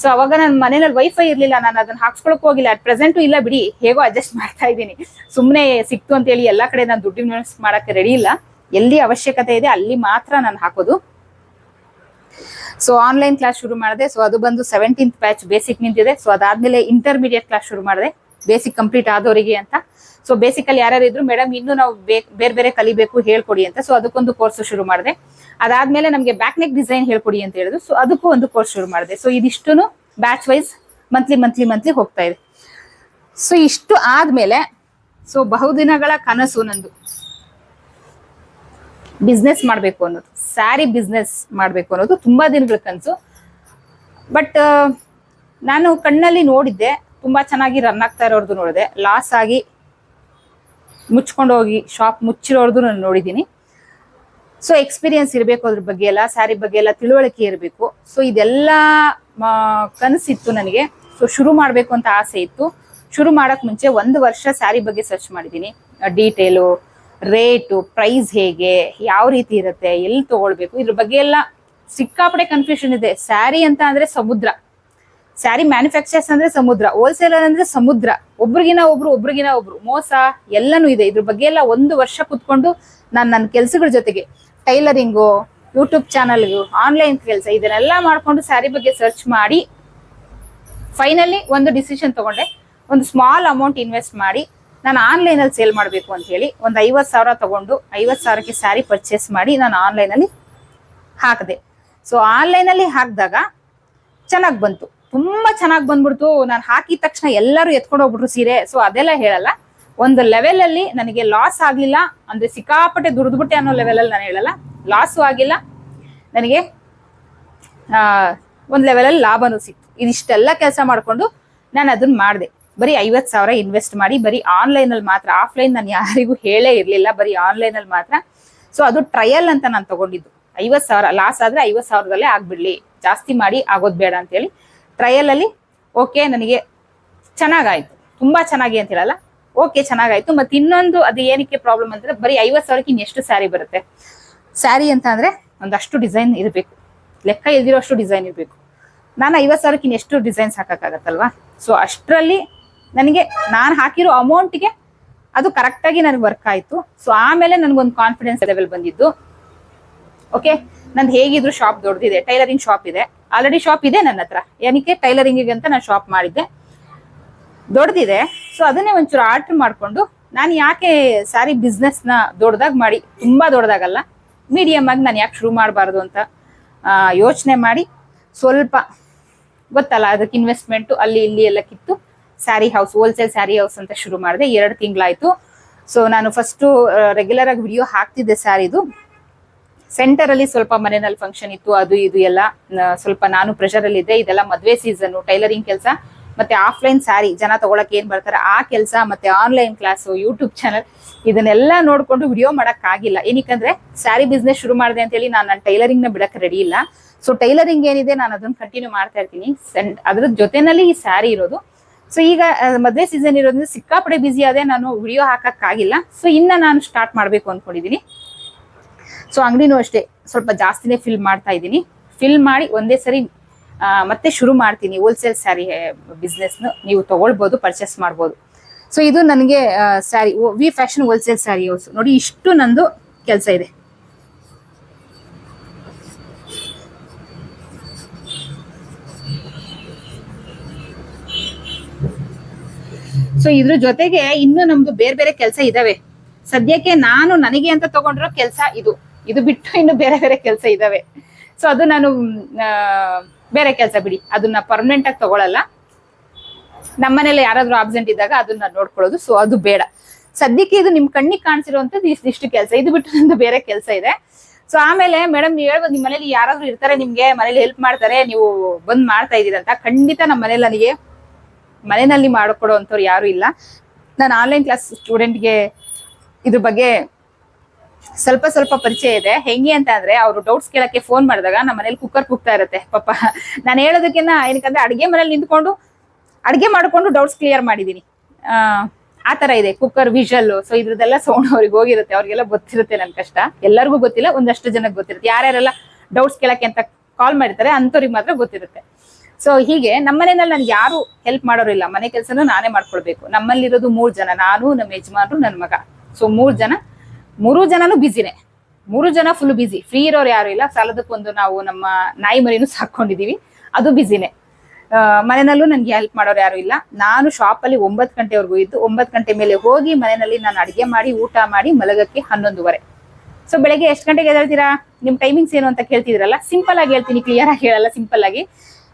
ಸೊ ಅವಾಗ ನನ್ನ ಮನೇಲಿ ವೈಫೈ ಇರ್ಲಿಲ್ಲ, ನಾನು ಅದನ್ನ ಹಾಕ್ಸ್ಕೊಳಕ್ ಹೋಗಿಲ್ಲ. ಅಟ್ ಪ್ರೆಸೆಂಟು ಇಲ್ಲ ಬಿಡಿ, ಹೇಗೋ ಅಡ್ಜಸ್ಟ್ ಮಾಡ್ತಾ ಇದ್ದೀನಿ. ಸುಮ್ಮನೆ ಸಿಕ್ತು ಅಂತ ಹೇಳಿ ಎಲ್ಲಾ ಕಡೆ ನಾನು ದುಡ್ಡು ಇನ್ವೆಸ್ಟ್ ಮಾಡಕ್ಕೆ ರೆಡಿ ಇಲ್ಲ. ಎಲ್ಲಿ ಅವಶ್ಯಕತೆ ಇದೆ ಅಲ್ಲಿ ಮಾತ್ರ ನಾನು ಹಾಕೋದು. ಸೊ ಆನ್ಲೈನ್ ಕ್ಲಾಸ್ ಶುರು ಮಾಡಿದೆ. ಸೊ ಅದು ಬಂದು 17th ಬ್ಯಾಚ್ ಬೇಸಿಕ್ ನಿಂತಿದೆ. ಸೊ ಅದಾದ್ಮೇಲೆ ಇಂಟರ್ಮೀಡಿಯೇಟ್ ಕ್ಲಾಸ್ ಶುರು ಮಾಡಿದೆ, ಬೇಸಿಕ್ ಕಂಪ್ಲೀಟ್ ಆದವರಿಗೆ ಅಂತ. ಸೊ ಬೇಸಿಕಲ್ಲಿ ಯಾರ್ಯಾರು ಇದ್ರು ಮೇಡಮ್ ಇನ್ನು ನಾವು ಬೇರೆ ಕಲಿಬೇಕು ಹೇಳ್ಕೊಡಿ ಅಂತ. ಸೊ ಅದಕ್ಕೊಂದು ಕೋರ್ಸ್ ಶುರು ಮಾಡಿದೆ. ಅದಾದ್ಮೇಲೆ ನಮ್ಗೆ ಬ್ಯಾಕ್ ನೆಕ್ ಡಿಸೈನ್ ಹೇಳ್ಕೊಡಿ ಅಂತ ಹೇಳಿದ್ರು. ಸೊ ಅದಕ್ಕೂ ಒಂದು ಕೋರ್ಸ್ ಶುರು ಮಾಡಿದೆ. ಸೊ ಇದಿಷ್ಟು ಬ್ಯಾಚ್ ವೈಸ್ ಮಂತ್ಲಿ ಹೋಗ್ತಾ ಇದೆ. ಸೊ ಇಷ್ಟು ಆದ್ಮೇಲೆ ಸೊ ಬಹುದಿನಗಳ ಕನಸು ನಂದು ಬಿಸ್ನೆಸ್ ಮಾಡ್ಬೇಕು ಅನ್ನೋದು, ಸ್ಯಾರಿ ಬಿಸ್ನೆಸ್ ಮಾಡ್ಬೇಕು ಅನ್ನೋದು ತುಂಬಾ ದಿನಗಳ ಕನಸು. ಬಟ್ ನಾನು ಕಣ್ಣಲ್ಲಿ ನೋಡಿದ್ದೆ, ತುಂಬಾ ಚೆನ್ನಾಗಿ ರನ್ ಆಗ್ತಾ ಇರೋರ್ದು ನೋಡಿದೆ, ಲಾಸ್ ಆಗಿ ಮುಚ್ಕೊಂಡು ಹೋಗಿ ಶಾಪ್ ಮುಚ್ಚಿರೋರ್ದು ನಾನು ನೋಡಿದ್ದೀನಿ. ಸೊ ಎಕ್ಸ್ಪೀರಿಯನ್ಸ್ ಇರಬೇಕು ಅದ್ರ ಬಗ್ಗೆ ಎಲ್ಲ, ಸ್ಯಾರಿ ಬಗ್ಗೆ ಎಲ್ಲ ತಿಳುವಳಿಕೆ ಇರಬೇಕು. ಸೊ ಇದೆಲ್ಲ ಕನಸಿತ್ತು ನನಗೆ. ಸೊ ಶುರು ಮಾಡಬೇಕು ಅಂತ ಆಸೆ ಇತ್ತು. ಶುರು ಮಾಡಕ್ ಮುಂಚೆ 1 ವರ್ಷ ಸ್ಯಾರಿ ಬಗ್ಗೆ ಸರ್ಚ್ ಮಾಡಿದ್ದೀನಿ. ಡೀಟೇಲು, ರೇಟು, ಪ್ರೈಸ್ ಹೇಗೆ, ಯಾವ ರೀತಿ ಇರುತ್ತೆ, ಎಲ್ಲಿ ತಗೊಳ್ಬೇಕು, ಇದ್ರ ಬಗ್ಗೆ ಎಲ್ಲ ಸಿಕ್ಕಾಪಡೆ ಕನ್ಫ್ಯೂಷನ್ ಇದೆ. ಸ್ಯಾರಿ ಅಂತ ಅಂದ್ರೆ ಸಮುದ್ರ, ಸ್ಯಾರಿ ಮ್ಯಾನುಫ್ಯಾಕ್ಚರ್ಸ್ ಅಂದ್ರೆ ಸಮುದ್ರ, ಹೋಲ್ಸೇಲರ್ ಅಂದ್ರೆ ಸಮುದ್ರ, ಒಬ್ರಿಗಿನ ಒಬ್ರು ಮೋಸ ಎಲ್ಲನೂ ಇದೆ. ಇದ್ರ ಬಗ್ಗೆ ಎಲ್ಲ 1 ವರ್ಷ ಕುತ್ಕೊಂಡು ನಾನು ನನ್ನ ಕೆಲ್ಸಗಳ ಜೊತೆಗೆ ಟೈಲರಿಂಗು, ಯೂಟ್ಯೂಬ್ ಚಾನಲ್ಗು, ಆನ್ಲೈನ್ ಕೆಲಸ ಇದನ್ನೆಲ್ಲ ಮಾಡ್ಕೊಂಡು ಸ್ಯಾರಿ ಬಗ್ಗೆ ಸರ್ಚ್ ಮಾಡಿ ಫೈನಲಿ ಒಂದು ಡಿಸಿಷನ್ ತಗೊಂಡೆ. ಒಂದು ಸ್ಮಾಲ್ ಅಮೌಂಟ್ ಇನ್ವೆಸ್ಟ್ ಮಾಡಿ ನಾನು ಆನ್ಲೈನ್ ಅಲ್ಲಿ ಸೇಲ್ ಮಾಡಬೇಕು ಅಂತ ಹೇಳಿ ಒಂದು 50,000 ತಗೊಂಡು 50,000ಕ್ಕೆ ಸ್ಯಾರಿ ಪರ್ಚೇಸ್ ಮಾಡಿ ನಾನು ಆನ್ಲೈನ್ ಅಲ್ಲಿ ಹಾಕಿದೆ. ಸೊ ಆನ್ಲೈನ್ ಅಲ್ಲಿ ಹಾಕಿದಾಗ ಚೆನ್ನಾಗಿ ಬಂತು, ತುಂಬಾ ಚೆನ್ನಾಗಿ ಬಂದ್ಬಿಡ್ತು. ನಾನು ಹಾಕಿದ ತಕ್ಷಣ ಎಲ್ಲರೂ ಎತ್ಕೊಂಡು ಹೋಗ್ಬಿಟ್ರು ಸೀರೆ. ಸೊ ಅದೆಲ್ಲ ಹೇಳಲ್ಲ. ಒಂದು ಲೆವೆಲ್ ಅಲ್ಲಿ ನನಗೆ ಲಾಸ್ ಆಗ್ಲಿಲ್ಲ ಅಂದ್ರೆ ಸಿಕ್ಕಾಪಟ್ಟೆ ದುಡ್ದುಬಿಟ್ಟೆ ಅನ್ನೋ ಲೆವೆಲ್ ಅಲ್ಲಿ ನಾನು ಹೇಳಲ್ಲ, ಲಾಸು ಆಗಿಲ್ಲ, ನನಗೆ ಒಂದು ಲೆವೆಲ್ ಅಲ್ಲಿ ಲಾಭನೂ ಸಿಕ್ತು. ಇದಿಷ್ಟೆಲ್ಲ ಕೆಲಸ ಮಾಡ್ಕೊಂಡು ನಾನು ಅದನ್ನ ಮಾಡಿದೆ. ಬರೀ 50,000 ಇನ್ವೆಸ್ಟ್ ಮಾಡಿ ಬರೀ ಆನ್ಲೈನ್ ಅಲ್ಲಿ ಮಾತ್ರ, ಆಫ್ಲೈನ್ ನಾನು ಯಾರಿಗೂ ಹೇಳೇ ಇರ್ಲಿಲ್ಲ, ಬರೀ ಆನ್ಲೈನ್ ಅಲ್ಲಿ ಮಾತ್ರ. ಸೊ ಅದು ಟ್ರಯಲ್ ಅಂತ ನಾನು ತಗೊಂಡಿದ್ದು. 50,000 ಲಾಸ್ ಆದ್ರೆ 50,000ದಲ್ಲೇ ಆಗ್ಬಿಡ್ಲಿ, ಜಾಸ್ತಿ ಮಾಡಿ ಆಗೋದ್ ಬೇಡ ಅಂತ ಹೇಳಿ ಟ್ರಯಲ್ ಅಲ್ಲಿ ಓಕೆ ನನಗೆ ಚೆನ್ನಾಗಾಯ್ತು, ತುಂಬಾ ಚೆನ್ನಾಗಿ ಅಂತ ಹೇಳಲ್ಲ, ಓಕೆ ಚೆನ್ನಾಗಾಯ್ತು. ಮತ್ತೆ ಇನ್ನೊಂದು ಅದು ಏನಕ್ಕೆ ಪ್ರಾಬ್ಲಮ್ ಅಂತಂದ್ರೆ ಬರೀ 50,000ಕ್ಕೆ ಇನ್ನೆಷ್ಟು ಸ್ಯಾರಿ ಬರುತ್ತೆ. ಸ್ಯಾರಿ ಅಂತ ಅಂದ್ರೆ ಒಂದಷ್ಟು ಡಿಸೈನ್ ಇರಬೇಕು, ಲೆಕ್ಕ ಇಲ್ದಿರೋಷ್ಟು ಡಿಸೈನ್ ಇರಬೇಕು. ನಾನು 50,000ಕ್ಕೆ ಇನ್ನೆಷ್ಟು ಡಿಸೈನ್ಸ್ ಹಾಕಕ್ಕಾಗತ್ತಲ್ವಾ. ಸೊ ಅಷ್ಟರಲ್ಲಿ ನನಗೆ ನಾನು ಹಾಕಿರೋ ಅಮೌಂಟ್ಗೆ ಅದು ಕರೆಕ್ಟಾಗಿ ನನಗೆ ವರ್ಕ್ ಆಯ್ತು. ಸೊ ಆಮೇಲೆ ನನಗೊಂದು ಕಾನ್ಫಿಡೆನ್ಸ್ ಲೆವೆಲ್ ಬಂದಿದ್ದು. ಓಕೆ, ನಂದು ಹೇಗಿದ್ರು ಶಾಪ್ ದೊಡ್ಡದಿದೆ, ಟೈಲರಿಂಗ್ ಶಾಪ್ ಇದೆ, ಆಲ್ರೆಡಿ ಶಾಪ್ ಇದೆ ನನ್ನ ಹತ್ರ. ಏನಕ್ಕೆ ಟೈಲರಿಂಗಿಗೆ ಅಂತ ನಾನು ಶಾಪ್ ಮಾಡಿದ್ದೆ, ದೊಡ್ಡದಿದೆ. ಸೊ ಅದನ್ನೇ ಒಂಚೂರು ಆರ್ಡರ್ ಮಾಡಿಕೊಂಡು ನಾನು ಯಾಕೆ ಸ್ಯಾರಿ ಬಿಸ್ನೆಸ್ನ ದೊಡ್ಡದಾಗಿ ಮಾಡಿ, ತುಂಬಾ ದೊಡ್ಡದಾಗಲ್ಲ, ಮೀಡಿಯಮ್ ಆಗಿ ನಾನು ಯಾಕೆ ಶುರು ಮಾಡಬಾರ್ದು ಅಂತ ಯೋಚನೆ ಮಾಡಿ ಸ್ವಲ್ಪ ಗೊತ್ತಲ್ಲ ಅದಕ್ಕೆ ಇನ್ವೆಸ್ಟ್ಮೆಂಟು ಅಲ್ಲಿ ಇಲ್ಲಿ ಎಲ್ಲ ಕಿತ್ತು sari house, wholesale saree house ಅಂತ ಶುರು ಮಾಡಿದೆ. 2 ತಿಂಗಳಾಯ್ತು. ಸೊ ನಾನು ಫಸ್ಟು ರೆಗ್ಯುಲರ್ ಆಗಿ ವಿಡಿಯೋ ಹಾಕ್ತಿದ್ದೆ ಸ್ಯಾರಿದು. ಸೆಂಟರ್ ಅಲ್ಲಿ ಸ್ವಲ್ಪ ಮನೆಯಲ್ಲಿ ಫಂಕ್ಷನ್ ಇತ್ತು, ಅದು ಇದು ಎಲ್ಲ ಸ್ವಲ್ಪ ನಾನು ಪ್ರೆಷರ್ ಅಲ್ಲಿ ಇದ್ದೆ. ಇದೆಲ್ಲ ಮದ್ವೆ ಸೀಸನ್, ಟೈಲರಿಂಗ್ ಕೆಲಸ, ಮತ್ತೆ ಆಫ್ಲೈನ್ ಸ್ಯಾರಿ ಜನ ತಗೊಳಕ್ ಏನ್ ಬರ್ತಾರೆ ಆ ಕೆಲಸ, ಮತ್ತೆ ಆನ್ಲೈನ್ ಕ್ಲಾಸ್, ಯೂಟ್ಯೂಬ್ ಚಾನಲ್, ಇದನ್ನೆಲ್ಲ ನೋಡ್ಕೊಂಡು ವಿಡಿಯೋ ಮಾಡಕ್ ಆಗಿಲ್ಲ. ಏನಕ್ಕಂದ್ರೆ ಸ್ಯಾರಿ ಬಿಸ್ನೆಸ್ ಶುರು ಮಾಡಿದೆ ಅಂತ ಹೇಳಿ ನಾನು ಟೈಲರಿಂಗ್ ನ ಬಿಡಕ್ ರೆಡಿ ಇಲ್ಲ. ಸೊ ಟೈಲರಿಂಗ್ ಏನಿದೆ ನಾನು ಅದನ್ನ ಕಂಟಿನ್ಯೂ ಮಾಡ್ತಾ ಇರ್ತೀನಿ, ಅದ್ರ ಜೊತೆನಲ್ಲಿ ಈ ಸ್ಯಾರಿ ಇರೋದು. ಸೊ ಈಗ ಮದ್ವೆ ಸೀಸನ್ ಇರೋದ್ರಿಂದ ಸಿಕ್ಕಾಪಡೆ ಬಿಸಿ ಆದೆ, ನಾನು ವಿಡಿಯೋ ಹಾಕಕ್ ಆಗಿಲ್ಲ. ಸೊ ಇನ್ನ ನಾನು ಸ್ಟಾರ್ಟ್ ಮಾಡ್ಬೇಕು ಅನ್ಕೊಂಡಿದೀನಿ. ಸೊ ಅಂಗಡಿನೂ ಅಷ್ಟೇ ಸ್ವಲ್ಪ ಜಾಸ್ತಿನೇ ಫಿಲ್ ಮಾಡ್ತಾ ಇದ್ದೀನಿ. ಫಿಲ್ ಮಾಡಿ ಒಂದೇ ಸರಿ ಮತ್ತೆ ಶುರು ಮಾಡ್ತೀನಿ ಹೋಲ್ಸೇಲ್ ಸ್ಯಾರಿ ಬಿಸ್ನೆಸ್ನು. ನೀವು ತಗೊಳ್ಬೋದು, ಪರ್ಚೇಸ್ ಮಾಡ್ಬೋದು. ಸೊ ಇದು ನನಗೆ saree V fashion wholesale saree house. ನೋಡಿ ಇಷ್ಟು ನಂದು ಕೆಲಸ ಇದೆ. ಸೊ ಇದ್ರ ಜೊತೆಗೆ ಇನ್ನು ನಮ್ದು ಬೇರೆ ಬೇರೆ ಕೆಲಸ ಇದಾವೆ. ಸದ್ಯಕ್ಕೆ ನಾನು ನನಗೆ ಅಂತ ತಗೊಂಡಿರೋ ಕೆಲಸ ಇದು ಬಿಟ್ಟು ಇನ್ನು ಬೇರೆ ಬೇರೆ ಕೆಲಸ ಇದಾವೆ. ಸೊ ಅದು ನಾನು ಬೇರೆ ಕೆಲಸ ಬಿಡಿ, ಅದನ್ನ ಪರ್ಮನೆಂಟ್ ಆಗಿ ತಗೊಳಲ್ಲ. ನಮ್ಮನೇಲಿ ಯಾರಾದ್ರೂ ಆಬ್ಸೆಂಟ್ ಇದ್ದಾಗ ಅದನ್ನ ನೋಡ್ಕೊಳ್ಳೋದು. ಸೊ ಅದು ಬೇಡ ಸದ್ಯಕ್ಕೆ. ಇದು ನಿಮ್ ಕಣ್ಣಿಗೆ ಕಾಣಿಸಿರುವಂತದ್ದು ಇಷ್ಟು ಕೆಲಸ. ಇದು ಬಿಟ್ಟು ನಂದು ಬೇರೆ ಕೆಲಸ ಇದೆ. ಸೊ ಆಮೇಲೆ ಮೇಡಮ್ ನೀವು ಹೇಳ್ಬೋದು, ನಿಮ್ ಮನೇಲಿ ಯಾರಾದ್ರೂ ಇರ್ತಾರೆ, ನಿಮ್ಗೆ ಮನೇಲಿ ಹೆಲ್ಪ್ ಮಾಡ್ತಾರೆ, ನೀವು ಬಂದ್ ಮಾಡ್ತಾ ಇದೀರಂತ. ಖಂಡಿತ ನಮ್ಮ ಮನೇಲಿ ನನಗೆ ಮನೆಯಲ್ಲಿ ಮಾಡಿಕೊಡುವಂಥವ್ರು ಯಾರು ಇಲ್ಲ. ನಾನು ಆನ್ಲೈನ್ ಕ್ಲಾಸ್ ಸ್ಟೂಡೆಂಟ್ಗೆ ಇದ್ರ ಬಗ್ಗೆ ಸ್ವಲ್ಪ ಪರಿಚಯ ಇದೆ. ಹೆಂಗೆ ಅಂತ ಅಂದ್ರೆ ಅವರು ಡೌಟ್ಸ್ ಕೇಳಕ್ಕೆ ಫೋನ್ ಮಾಡಿದಾಗ ನಮ್ಮ ಮನೇಲಿ ಕುಕ್ಕರ್ ಕೂಗ್ತಾ ಇರುತ್ತೆ ಪಾಪ. ನಾನು ಹೇಳೋದಕ್ಕಿಂತ ಏನಕ್ಕಂದ್ರೆ ಅಡುಗೆ ಮನೇಲಿ ನಿಂತ್ಕೊಂಡು ಅಡುಗೆ ಮಾಡ್ಕೊಂಡು ಡೌಟ್ಸ್ ಕ್ಲಿಯರ್ ಮಾಡಿದೀನಿ. ಆ ತರ ಇದೆ ಕುಕ್ಕರ್ ವಿಷಲ್. ಸೊ ಇದ್ರದ್ದೆಲ್ಲ ಸೌಂಡ್ ಅವ್ರಿಗೆ ಹೋಗಿರುತ್ತೆ, ಅವ್ರಿಗೆಲ್ಲ ಗೊತ್ತಿರುತ್ತೆ ನನ್ನ ಕಷ್ಟ. ಎಲ್ಲರಿಗೂ ಗೊತ್ತಿಲ್ಲ, ಒಂದಷ್ಟು ಜನಕ್ಕೆ ಗೊತ್ತಿರುತ್ತೆ. ಯಾರ್ಯಾರೆಲ್ಲ ಡೌಟ್ಸ್ ಕೇಳಕ್ಕೆ ಅಂತ ಕಾಲ್ ಮಾಡಿರ್ತಾರೆ ಅಂಥವ್ರಿಗೆ ಮಾತ್ರ ಗೊತ್ತಿರುತ್ತೆ. ಸೊ ಹೀಗೆ ನಮ್ಮ ಮನೆಯಲ್ಲಿ ನನ್ಗೆ ಯಾರು ಹೆಲ್ಪ್ ಮಾಡೋರಿಲ್ಲ, ಮನೆ ಕೆಲಸನೂ ನಾನೇ ಮಾಡ್ಕೊಳ್ಬೇಕು. ನಮ್ಮಲ್ಲಿರೋದು 3 ಜನ, ನಾನು, ನಮ್ಮ ಯಜಮಾನ್ರು, ನನ್ನ ಮಗ. ಸೊ 3 ಜನನು ಬಿಸಿನೇ, 3 ಜನ ಫುಲ್ ಬಿಸಿ. ಫ್ರೀ ಇರೋರು ಯಾರು ಇಲ್ಲ. ಸಾಲದಕ್ಕೊಂದು ನಾವು ನಮ್ಮ ನಾಯಿ ಮರಿನೂ ಸಾಕೊಂಡಿದೀವಿ, ಅದು ಬಿಸಿನೇ. ಮನೆಯಲ್ಲೂ ನನ್ಗೆ ಹೆಲ್ಪ್ ಮಾಡೋರು ಯಾರು ಇಲ್ಲ. ನಾನು ಶಾಪಲ್ಲಿ 9 ಗಂಟೆವರೆಗೂ ಇದ್ದು 9 ಗಂಟೆ ಮೇಲೆ ಹೋಗಿ ಮನೆಯಲ್ಲಿ ನಾನು ಅಡುಗೆ ಮಾಡಿ ಊಟ ಮಾಡಿ ಮಲಗಕ್ಕೆ 11:30. ಸೊ ಬೆಳಗ್ಗೆ ಎಷ್ಟು ಗಂಟೆಗೆ ಎದ್ದೇಳ್ತೀರಾ, ನಿಮ್ ಟೈಮಿಂಗ್ಸ್ ಏನು ಅಂತ ಕೇಳ್ತಿದ್ರಲ್ಲ, ಸಿಂಪಲ್ ಆಗಿ ಹೇಳ್ತೀನಿ, ಕ್ಲಿಯರ್ ಆಗಿ ಹೇಳಲ್ಲ, ಸಿಂಪಲ್ ಆಗಿ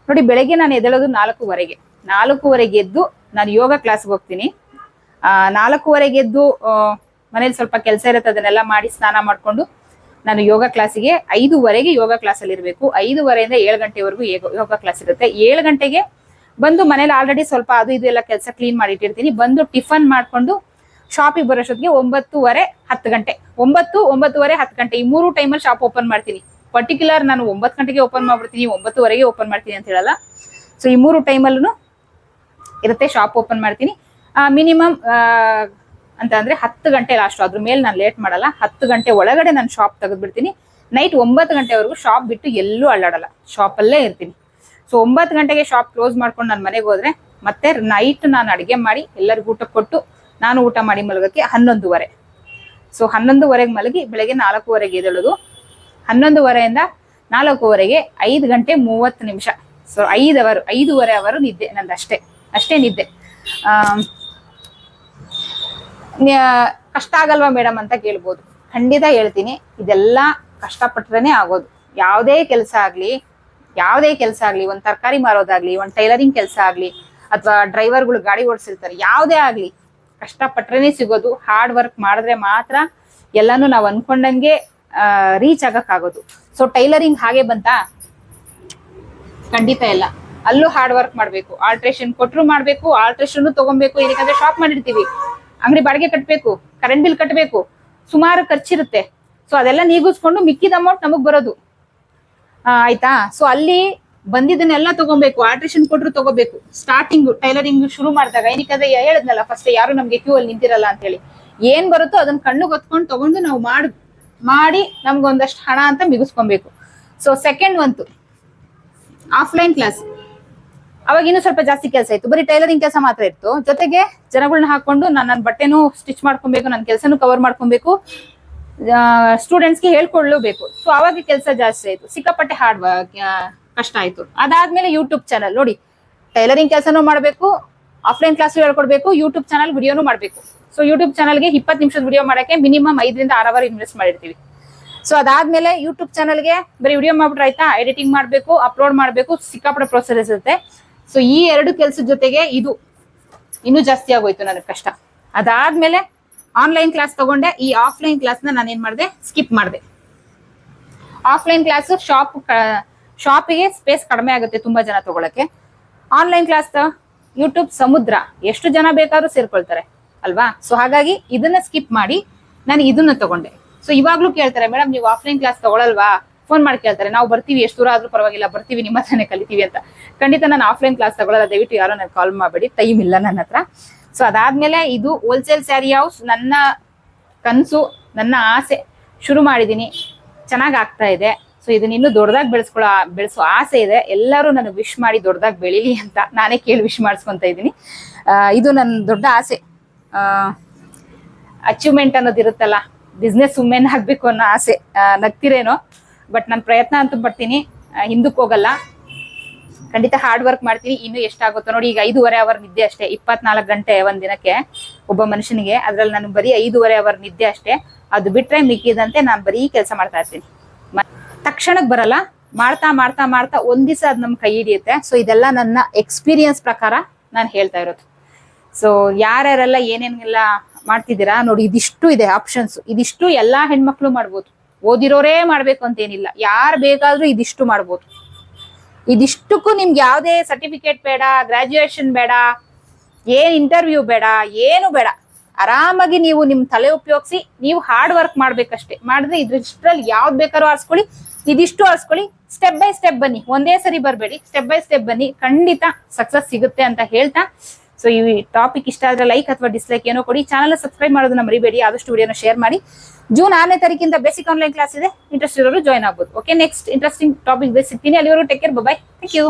ನೋಡಿ. ಬೆಳಗ್ಗೆ ನಾನು ಎದ್ದೇಳೋದು 4:15ಗೆ ಎದ್ದು ನಾನು ಯೋಗ ಕ್ಲಾಸ್ಗೆ ಹೋಗ್ತೀನಿ. 4:15ಗೆ ಎದ್ದು ಮನೇಲಿ ಸ್ವಲ್ಪ ಕೆಲಸ ಇರುತ್ತೆ, ಅದನ್ನೆಲ್ಲ ಮಾಡಿ ಸ್ನಾನ ಮಾಡ್ಕೊಂಡು ನಾನು ಯೋಗ ಕ್ಲಾಸಿಗೆ 5:15ಗೆ ಯೋಗ ಕ್ಲಾಸಲ್ಲಿ ಇರಬೇಕು. 5:30ಇಂದ 7 ಗಂಟೆವರೆಗೂ ಯೋಗ ಕ್ಲಾಸ್ ಇರುತ್ತೆ. 7 ಗಂಟೆಗೆ ಬಂದು ಮನೇಲಿ ಆಲ್ರೆಡಿ ಸ್ವಲ್ಪ ಅದು ಇದು ಎಲ್ಲ ಕೆಲಸ ಕ್ಲೀನ್ ಮಾಡಿ ಇಟ್ಟಿರ್ತೀನಿ. ಬಂದು ಟಿಫನ್ ಮಾಡ್ಕೊಂಡು ಶಾಪಿಗೆ ಬರೋಷ್ಟೊತ್ತಿಗೆ 9:30, 10 ಗಂಟೆ. 9, 9:30, 10 ಗಂಟೆ ಈ 3 ಟೈಮಲ್ಲಿ ಶಾಪ್ ಓಪನ್ ಮಾಡ್ತೀನಿ. ಪರ್ಟಿಕ್ಯುಲರ್ ನಾನು 9 ಗಂಟೆಗೆ ಓಪನ್ ಮಾಡ್ಬಿಡ್ತೀನಿ, 9:30ಗೆ ಓಪನ್ ಮಾಡ್ತೀನಿ ಅಂತ ಹೇಳಲ್ಲ. ಸೊ ಈ 3 ಟೈಮಲ್ಲೂ ಇರುತ್ತೆ ಶಾಪ್ ಓಪನ್ ಮಾಡ್ತೀನಿ. ಮಿನಿಮಮ್ ಅಂತ ಅಂದ್ರೆ 10 ಗಂಟೆ ಲಾಸ್ಟ್, ಅದ್ರ ಮೇಲೆ ನಾನು ಲೇಟ್ ಮಾಡಲ್ಲ. 10 ಗಂಟೆ ಒಳಗಡೆ ನಾನು ಶಾಪ್ ತೆಗೆದ್ಬಿಡ್ತೀನಿ. ನೈಟ್ 9 ಗಂಟೆವರೆಗೂ ಶಾಪ್ ಬಿಟ್ಟು ಎಲ್ಲೂ ಅಲ್ಲಾಡಲ್ಲ, ಶಾಪಲ್ಲೇ ಇರ್ತೀನಿ. ಸೊ 9 ಗಂಟೆಗೆ ಶಾಪ್ ಕ್ಲೋಸ್ ಮಾಡ್ಕೊಂಡು ನಾನು ಮನೆಗೆ ಹೋದ್ರೆ ಮತ್ತೆ ನೈಟ್ ನಾನು ಅಡುಗೆ ಮಾಡಿ ಎಲ್ಲರಿಗೂ ಊಟ ಕೊಟ್ಟು ನಾನು ಊಟ ಮಾಡಿ ಮಲಗಕ್ಕೆ 11:30. ಸೊ 11:30ಗೆ ಮಲಗಿ ಬೆಳಗ್ಗೆ 4:15ಗೆ ಎದ್ದೇಳೋದು. 11:30ಇಂದ 4:15ಗೆ 5 ಗಂಟೆ 30 ನಿಮಿಷ. ಸೊ 5:30 ಅವರು ನಿದ್ದೆ ನಂದು, ಅಷ್ಟೇ ನಿದ್ದೆ. ಕಷ್ಟ ಆಗಲ್ವಾ ಮೇಡಮ್ ಅಂತ ಕೇಳ್ಬೋದು. ಖಂಡಿತ ಹೇಳ್ತೀನಿ, ಇದೆಲ್ಲ ಕಷ್ಟಪಟ್ರೇನೆ ಆಗೋದು. ಯಾವುದೇ ಕೆಲಸ ಆಗ್ಲಿ, ಒಂದು ತರಕಾರಿ ಮಾರೋದಾಗ್ಲಿ, ಒಂದು ಟೈಲರಿಂಗ್ ಕೆಲಸ ಆಗ್ಲಿ, ಅಥವಾ ಡ್ರೈವರ್ಗಳು ಗಾಡಿ ಓಡಿಸಿರ್ತಾರೆ, ಯಾವುದೇ ಆಗ್ಲಿ ಕಷ್ಟಪಟ್ರೇನೆ ಸಿಗೋದು. ಹಾರ್ಡ್ ವರ್ಕ್ ಮಾಡಿದ್ರೆ ಮಾತ್ರ ಎಲ್ಲಾನು ನಾವು ಅನ್ಕೊಂಡಂಗೆ ರೀಚ್ ಆಗಕ್ಕಾಗೋದು. ಸೊ ಟೈಲರಿಂಗ್ ಹಾಗೆ ಬಂತಾ? ಖಂಡಿತ ಇಲ್ಲ. ಅಲ್ಲೂ ಹಾರ್ಡ್ ವರ್ಕ್ ಮಾಡ್ಬೇಕು. ಆಲ್ಟ್ರೇಷನ್ ಕೊಟ್ರು ಮಾಡ್ಬೇಕು, ಆಲ್ಟ್ರೇಷನ್ ತಗೊಬೇಕು. ಏನಕ್ಕೆ ಶಾಪ್ ಮಾಡಿರ್ತೀವಿ, ಅಂಗಡಿ ಬಾಡಿಗೆ ಕಟ್ಟಬೇಕು, ಕರೆಂಟ್ ಬಿಲ್ ಕಟ್ಟಬೇಕು, ಸುಮಾರು ಖರ್ಚಿರುತ್ತೆ. ಸೊ ಅದೆಲ್ಲ ನೀಗಿಸ್ಕೊಂಡು ಮಿಕ್ಕಿದ ಅಮೌಂಟ್ ನಮಗ್ ಬರೋದು. ಆಯ್ತಾ? ಸೊ ಅಲ್ಲಿ ಬಂದಿದ್ದನ್ನೆಲ್ಲ ತಗೊಬೇಕು, ಆಲ್ಟ್ರೇಷನ್ ಕೊಟ್ರು ತಗೋಬೇಕು. ಸ್ಟಾರ್ಟಿಂಗ್ ಟೈಲರಿಂಗ್ ಶುರು ಮಾಡಿದಾಗ ಏನಕ್ಕೆ ಹೇಳಿದ್ನಲ್ಲ, ಫಸ್ಟ್ ಯಾರು ನಮ್ಗೆ ಕ್ಯೂ ಅಲ್ಲಿ ನಿಂತಿರಲ್ಲ ಅಂತ ಹೇಳಿ, ಏನ್ ಬರುತ್ತೋ ಅದನ್ನ ಕಣ್ಣು ಹೊತ್ಕೊಂಡು ತಗೊಂಡು ನಾವು ಮಾಡಿ ನಮ್ಗೊಂದಷ್ಟು ಹಣ ಅಂತ ಮಿಗಿಸ್ಕೊಬೇಕು. ಸೊ ಸೆಕೆಂಡ್ ಬಂತು ಆಫ್ಲೈನ್ ಕ್ಲಾಸ್. ಅವಾಗ ಇನ್ನೂ ಸ್ವಲ್ಪ ಜಾಸ್ತಿ ಕೆಲಸ ಇತ್ತು, ಬರೀ ಟೈಲರಿಂಗ್ ಕೆಲಸ ಮಾತ್ರ ಇತ್ತು. ಜೊತೆಗೆ ಜನಗಳನ್ನ ಹಾಕೊಂಡು ನನ್ನ ಬಟ್ಟೆನೂ ಸ್ಟಿಚ್ ಮಾಡ್ಕೊಬೇಕು, ನನ್ನ ಕೆಲಸನೂ ಕವರ್ ಮಾಡ್ಕೊಬೇಕು, ಸ್ಟೂಡೆಂಟ್ಸ್ಗೆ ಹೇಳ್ಕೊಳ್ಳಬೇಕು. ಸೊ ಅವಾಗ ಕೆಲಸ ಜಾಸ್ತಿ ಆಯ್ತು, ಸಿಕ್ಕಾಪಟ್ಟೆ ಕಷ್ಟ ಆಯ್ತು. ಅದಾದ್ಮೇಲೆ ಯೂಟ್ಯೂಬ್ ಚಾನಲ್ ನೋಡಿ, ಟೈಲರಿಂಗ್ ಕೆಲಸನೂ ಮಾಡಬೇಕು, ಆಫ್ಲೈನ್ ಕ್ಲಾಸ್ ಹೇಳ್ಕೊಡ್ಬೇಕು, ಯೂಟ್ಯೂಬ್ ಚಾನಲ್ ವಿಡಿಯೋನು ಮಾಡಬೇಕು. ಸೊ ಯೂಟ್ಯೂಬ್ ಚಾನಲ್ಗೆ 20 ನಿಮಿಷದ ವಿಡಿಯೋ ಮಾಡಕ್ಕೆ ಮಿನಿಮಮ್ 5 ರಿಂದ 6 ಅವರ್ ಇನ್ವೆಸ್ಟ್ ಮಾಡಿರ್ತೀವಿ. ಸೊ ಅದಾದ್ಮೇಲೆ ಯೂಟ್ಯೂಬ್ ಚಾನಲ್ಗೆ ಬರೀ ವಿಡಿಯೋ ಮಾಡ್ಬಿಟ್ರೆ ಆಯ್ತಾ, ಎಡಿಟಿಂಗ್ ಮಾಡಬೇಕು, ಅಪ್ಲೋಡ್ ಮಾಡಬೇಕು, ಸಿಕ್ಕಾಪಟ್ಟೆ ಪ್ರೊಸೆಸ್ ಇರುತ್ತೆ. ಸೊ ಈ 2 ಕೆಲಸದ ಜೊತೆಗೆ ಇದು ಇನ್ನೂ ಜಾಸ್ತಿ ಆಗೋಯ್ತು ನನಗೆ ಕಷ್ಟ. ಅದಾದ್ಮೇಲೆ ಆನ್ಲೈನ್ ಕ್ಲಾಸ್ ತಗೊಂಡೆ. ಈ ಆಫ್ಲೈನ್ ಕ್ಲಾಸ್ನ ನಾನು ಏನ್ ಮಾಡಿದೆ, ಸ್ಕಿಪ್ ಮಾಡಿದೆ. ಆಫ್ಲೈನ್ ಕ್ಲಾಸ್ ಶಾಪಿಗೆ ಸ್ಪೇಸ್ ಕಡಿಮೆ ಆಗುತ್ತೆ ತುಂಬಾ ಜನ ತಗೊಳಕ್ಕೆ. ಆನ್ಲೈನ್ ಕ್ಲಾಸ್ ಯೂಟ್ಯೂಬ್ ಸಮುದ್ರ, ಎಷ್ಟು ಜನ ಬೇಕಾದ್ರೂ ಸೇರ್ಕೊಳ್ತಾರೆ ಅಲ್ವಾ? ಸೊ ಹಾಗಾಗಿ ಇದನ್ನ ಸ್ಕಿಪ್ ಮಾಡಿ ನಾನು ಇದನ್ನ ತಗೊಂಡೆ. ಸೊ ಇವಾಗ್ಲೂ ಕೇಳ್ತಾರೆ, ಮೇಡಮ್ ನೀವು ಆಫ್ಲೈನ್ ಕ್ಲಾಸ್ ತಗೊಳಲ್ವಾ? ಫೋನ್ ಮಾಡಿ ಕೇಳ್ತಾರೆ, ನಾವು ಬರ್ತೀವಿ, ಎಷ್ಟು ದೂರ ಆದ್ರೂ ಪರವಾಗಿಲ್ಲ, ಬರ್ತೀವಿ, ನಿಮ್ಮ ಹತ್ರನೇ ಕಲಿತೀವಿ ಅಂತ. ಖಂಡಿತ ನಾನು ಆಫ್ಲೈನ್ ಕ್ಲಾಸ್ ತಗೊಳ್ಳಲ್ಲ, ದಯವಿಟ್ಟು ಯಾರೋ ನನಗೆ ಕಾಲ್ ಮಾಡಬೇಡಿ, ಟೈಮ್ ಇಲ್ಲ ನನ್ನ ಹತ್ರ. ಸೊ ಅದಾದ್ಮೇಲೆ ಇದು ಹೋಲ್ಸೇಲ್ ಸ್ಯಾರಿ ಹೌಸ್ ನನ್ನ ಕನಸು, ನನ್ನ ಆಸೆ. ಶುರು ಮಾಡಿದೀನಿ, ಚೆನ್ನಾಗಿ ಆಗ್ತಾ ಇದೆ. ಸೊ ಇದನ್ನ ಇನ್ನೂ ದೊಡ್ಡದಾಗಿ ಬೆಳೆಸೋ ಆಸೆ ಇದೆ. ಎಲ್ಲರೂ ನನಗೆ ವಿಶ್ ಮಾಡಿ ದೊಡ್ಡದಾಗಿ ಬೆಳೀಲಿ ಅಂತ ನಾನೇ ಕೇಳಿ ವಿಶ್ ಮಾಡಿಸ್ಕೊಂತ ಇದ್ದೀನಿ. ಇದು ನನ್ನ ದೊಡ್ಡ ಆಸೆ. ಅಚೀವ್ಮೆಂಟ್ ಅನ್ನೋದು ಇರುತ್ತಲ್ಲ, ಬಿಸ್ನೆಸ್ ವುಮೆನ್ ಆಗ್ಬೇಕು ಅನ್ನೋ ಆಸೆ. ನಗ್ತಿರೇನೋ, ಬಟ್ ನಾನು ಪ್ರಯತ್ನ ಅಂತೂ ಪಡ್ತೀನಿ, ಹಿಂದಕ್ಕೆ ಹೋಗಲ್ಲ. ಖಂಡಿತ ಹಾರ್ಡ್ ವರ್ಕ್ ಮಾಡ್ತೀನಿ. ಇನ್ನು ಎಷ್ಟಾಗುತ್ತೋ ನೋಡಿ. ಈಗ 5.5 ಅವರ್ ನಿದ್ದೆ ಅಷ್ಟೇ, 24 ಗಂಟೆ ಒಂದ್ ದಿನಕ್ಕೆ ಒಬ್ಬ ಮನುಷ್ಯನಿಗೆ. ಅದ್ರಲ್ಲಿ ನಾನು ಬರೀ 5.5 ಅವರ್ ನಿದ್ದೆ ಅಷ್ಟೇ. ಅದು ಬಿಟ್ರೆ ಮಿಕ್ಕಿದಂತೆ ನಾನು ಬರೀ ಕೆಲಸ ಮಾಡ್ತಾ ಇರ್ತೀನಿ. ತಕ್ಷಣಕ್ಕೆ ಬರಲ್ಲ, ಮಾಡ್ತಾ ಮಾಡ್ತಾ ಮಾಡ್ತಾ ಒಂದ್ ದಿವಸ ಅದ್ ನಮ್ ಕೈ ಹಿಡಿಯುತ್ತೆ. ಸೊ ಇದೆಲ್ಲ ನನ್ನ ಎಕ್ಸ್ಪೀರಿಯನ್ಸ್ ಪ್ರಕಾರ ನಾನು ಹೇಳ್ತಾ ಇರೋದು. ಸೊ ಯಾರ್ಯಾರೆಲ್ಲ ಏನೇನೆಲ್ಲ ಮಾಡ್ತಿದ್ದೀರಾ ನೋಡಿ, ಇದಿಷ್ಟು ಇದೆ ಆಪ್ಷನ್ಸ್. ಇದಿಷ್ಟು ಎಲ್ಲಾ ಹೆಣ್ಮಕ್ಳು ಮಾಡ್ಬೋದು, ಓದಿರೋರೇ ಮಾಡ್ಬೇಕು ಅಂತ ಏನಿಲ್ಲ, ಯಾರು ಬೇಕಾದ್ರೂ ಇದಿಷ್ಟು ಮಾಡ್ಬೋದು. ಇದಿಷ್ಟಕ್ಕೂ ನಿಮ್ಗೆ ಯಾವುದೇ ಸರ್ಟಿಫಿಕೇಟ್ ಬೇಡ, ಗ್ರಾಜುಯೇಷನ್ ಬೇಡ, ಏನ್ ಇಂಟರ್ವ್ಯೂ ಬೇಡ, ಏನು ಬೇಡ. ಆರಾಮಾಗಿ ನೀವು ನಿಮ್ ತಲೆ ಉಪಯೋಗಿಸಿ ನೀವು ಹಾರ್ಡ್ ವರ್ಕ್ ಮಾಡ್ಬೇಕಷ್ಟೇ. ಮಾಡಿದ್ರೆ ಇದ್ರಲ್ಲಿ ಯಾವ್ದು ಬೇಕಾದ್ರೂ ಆರಿಸ್ಕೊಳ್ಳಿ, ಇದಿಷ್ಟು ಆರಿಸ್ಕೊಳ್ಳಿ. ಸ್ಟೆಪ್ ಬೈ ಸ್ಟೆಪ್ ಬನ್ನಿ, ಒಂದೇ ಸರಿ ಬರಬೇಡಿ, ಸ್ಟೆಪ್ ಬೈ ಸ್ಟೆಪ್ ಬನ್ನಿ, ಖಂಡಿತ ಸಕ್ಸಸ್ ಸಿಗುತ್ತೆ ಅಂತ ಹೇಳ್ತಾ. ಸೊ ಈ ಟಾಪಿಕ್ ಇಷ್ಟ ಆದ್ರೆ ಲೈಕ್ ಅಥವಾ ಡಿಸ್ಲೈಕ್ ಏನೋ ಕೊಡಿ. ಚಾನಲ್ ಸಬ್ಸ್ಕ್ರೈಬ್ ಮಾಡೋದನ್ನ ಮರಿಬೇಡಿ, ಆದಷ್ಟು ವಿಡಿಯೋನ ಶೇರ್ ಮಾಡಿ. ಜೂನ್ 6ನೇ ತಾರೀಕಿಂದ ಬೇಸಿಕ್ ಆನ್ಲೈನ್ ಕ್ಲಾಸ್ ಇದೆ, ಇಂಟ್ರೆಸ್ಟ್ ಇರೋರು ಜಾಯ್ನ್ ಆಗ್ಬೋದು. ಓಕೆ, ನೆಕ್ಸ್ಟ್ ಇಂಟ್ರೆಸ್ಟಿಂಗ್ ಟಾಪಿಕ್ ಸಿಗ್ತೀನಿ. ಅಲ್ಲಿವರೆಗೂ take care, bye. Thank you.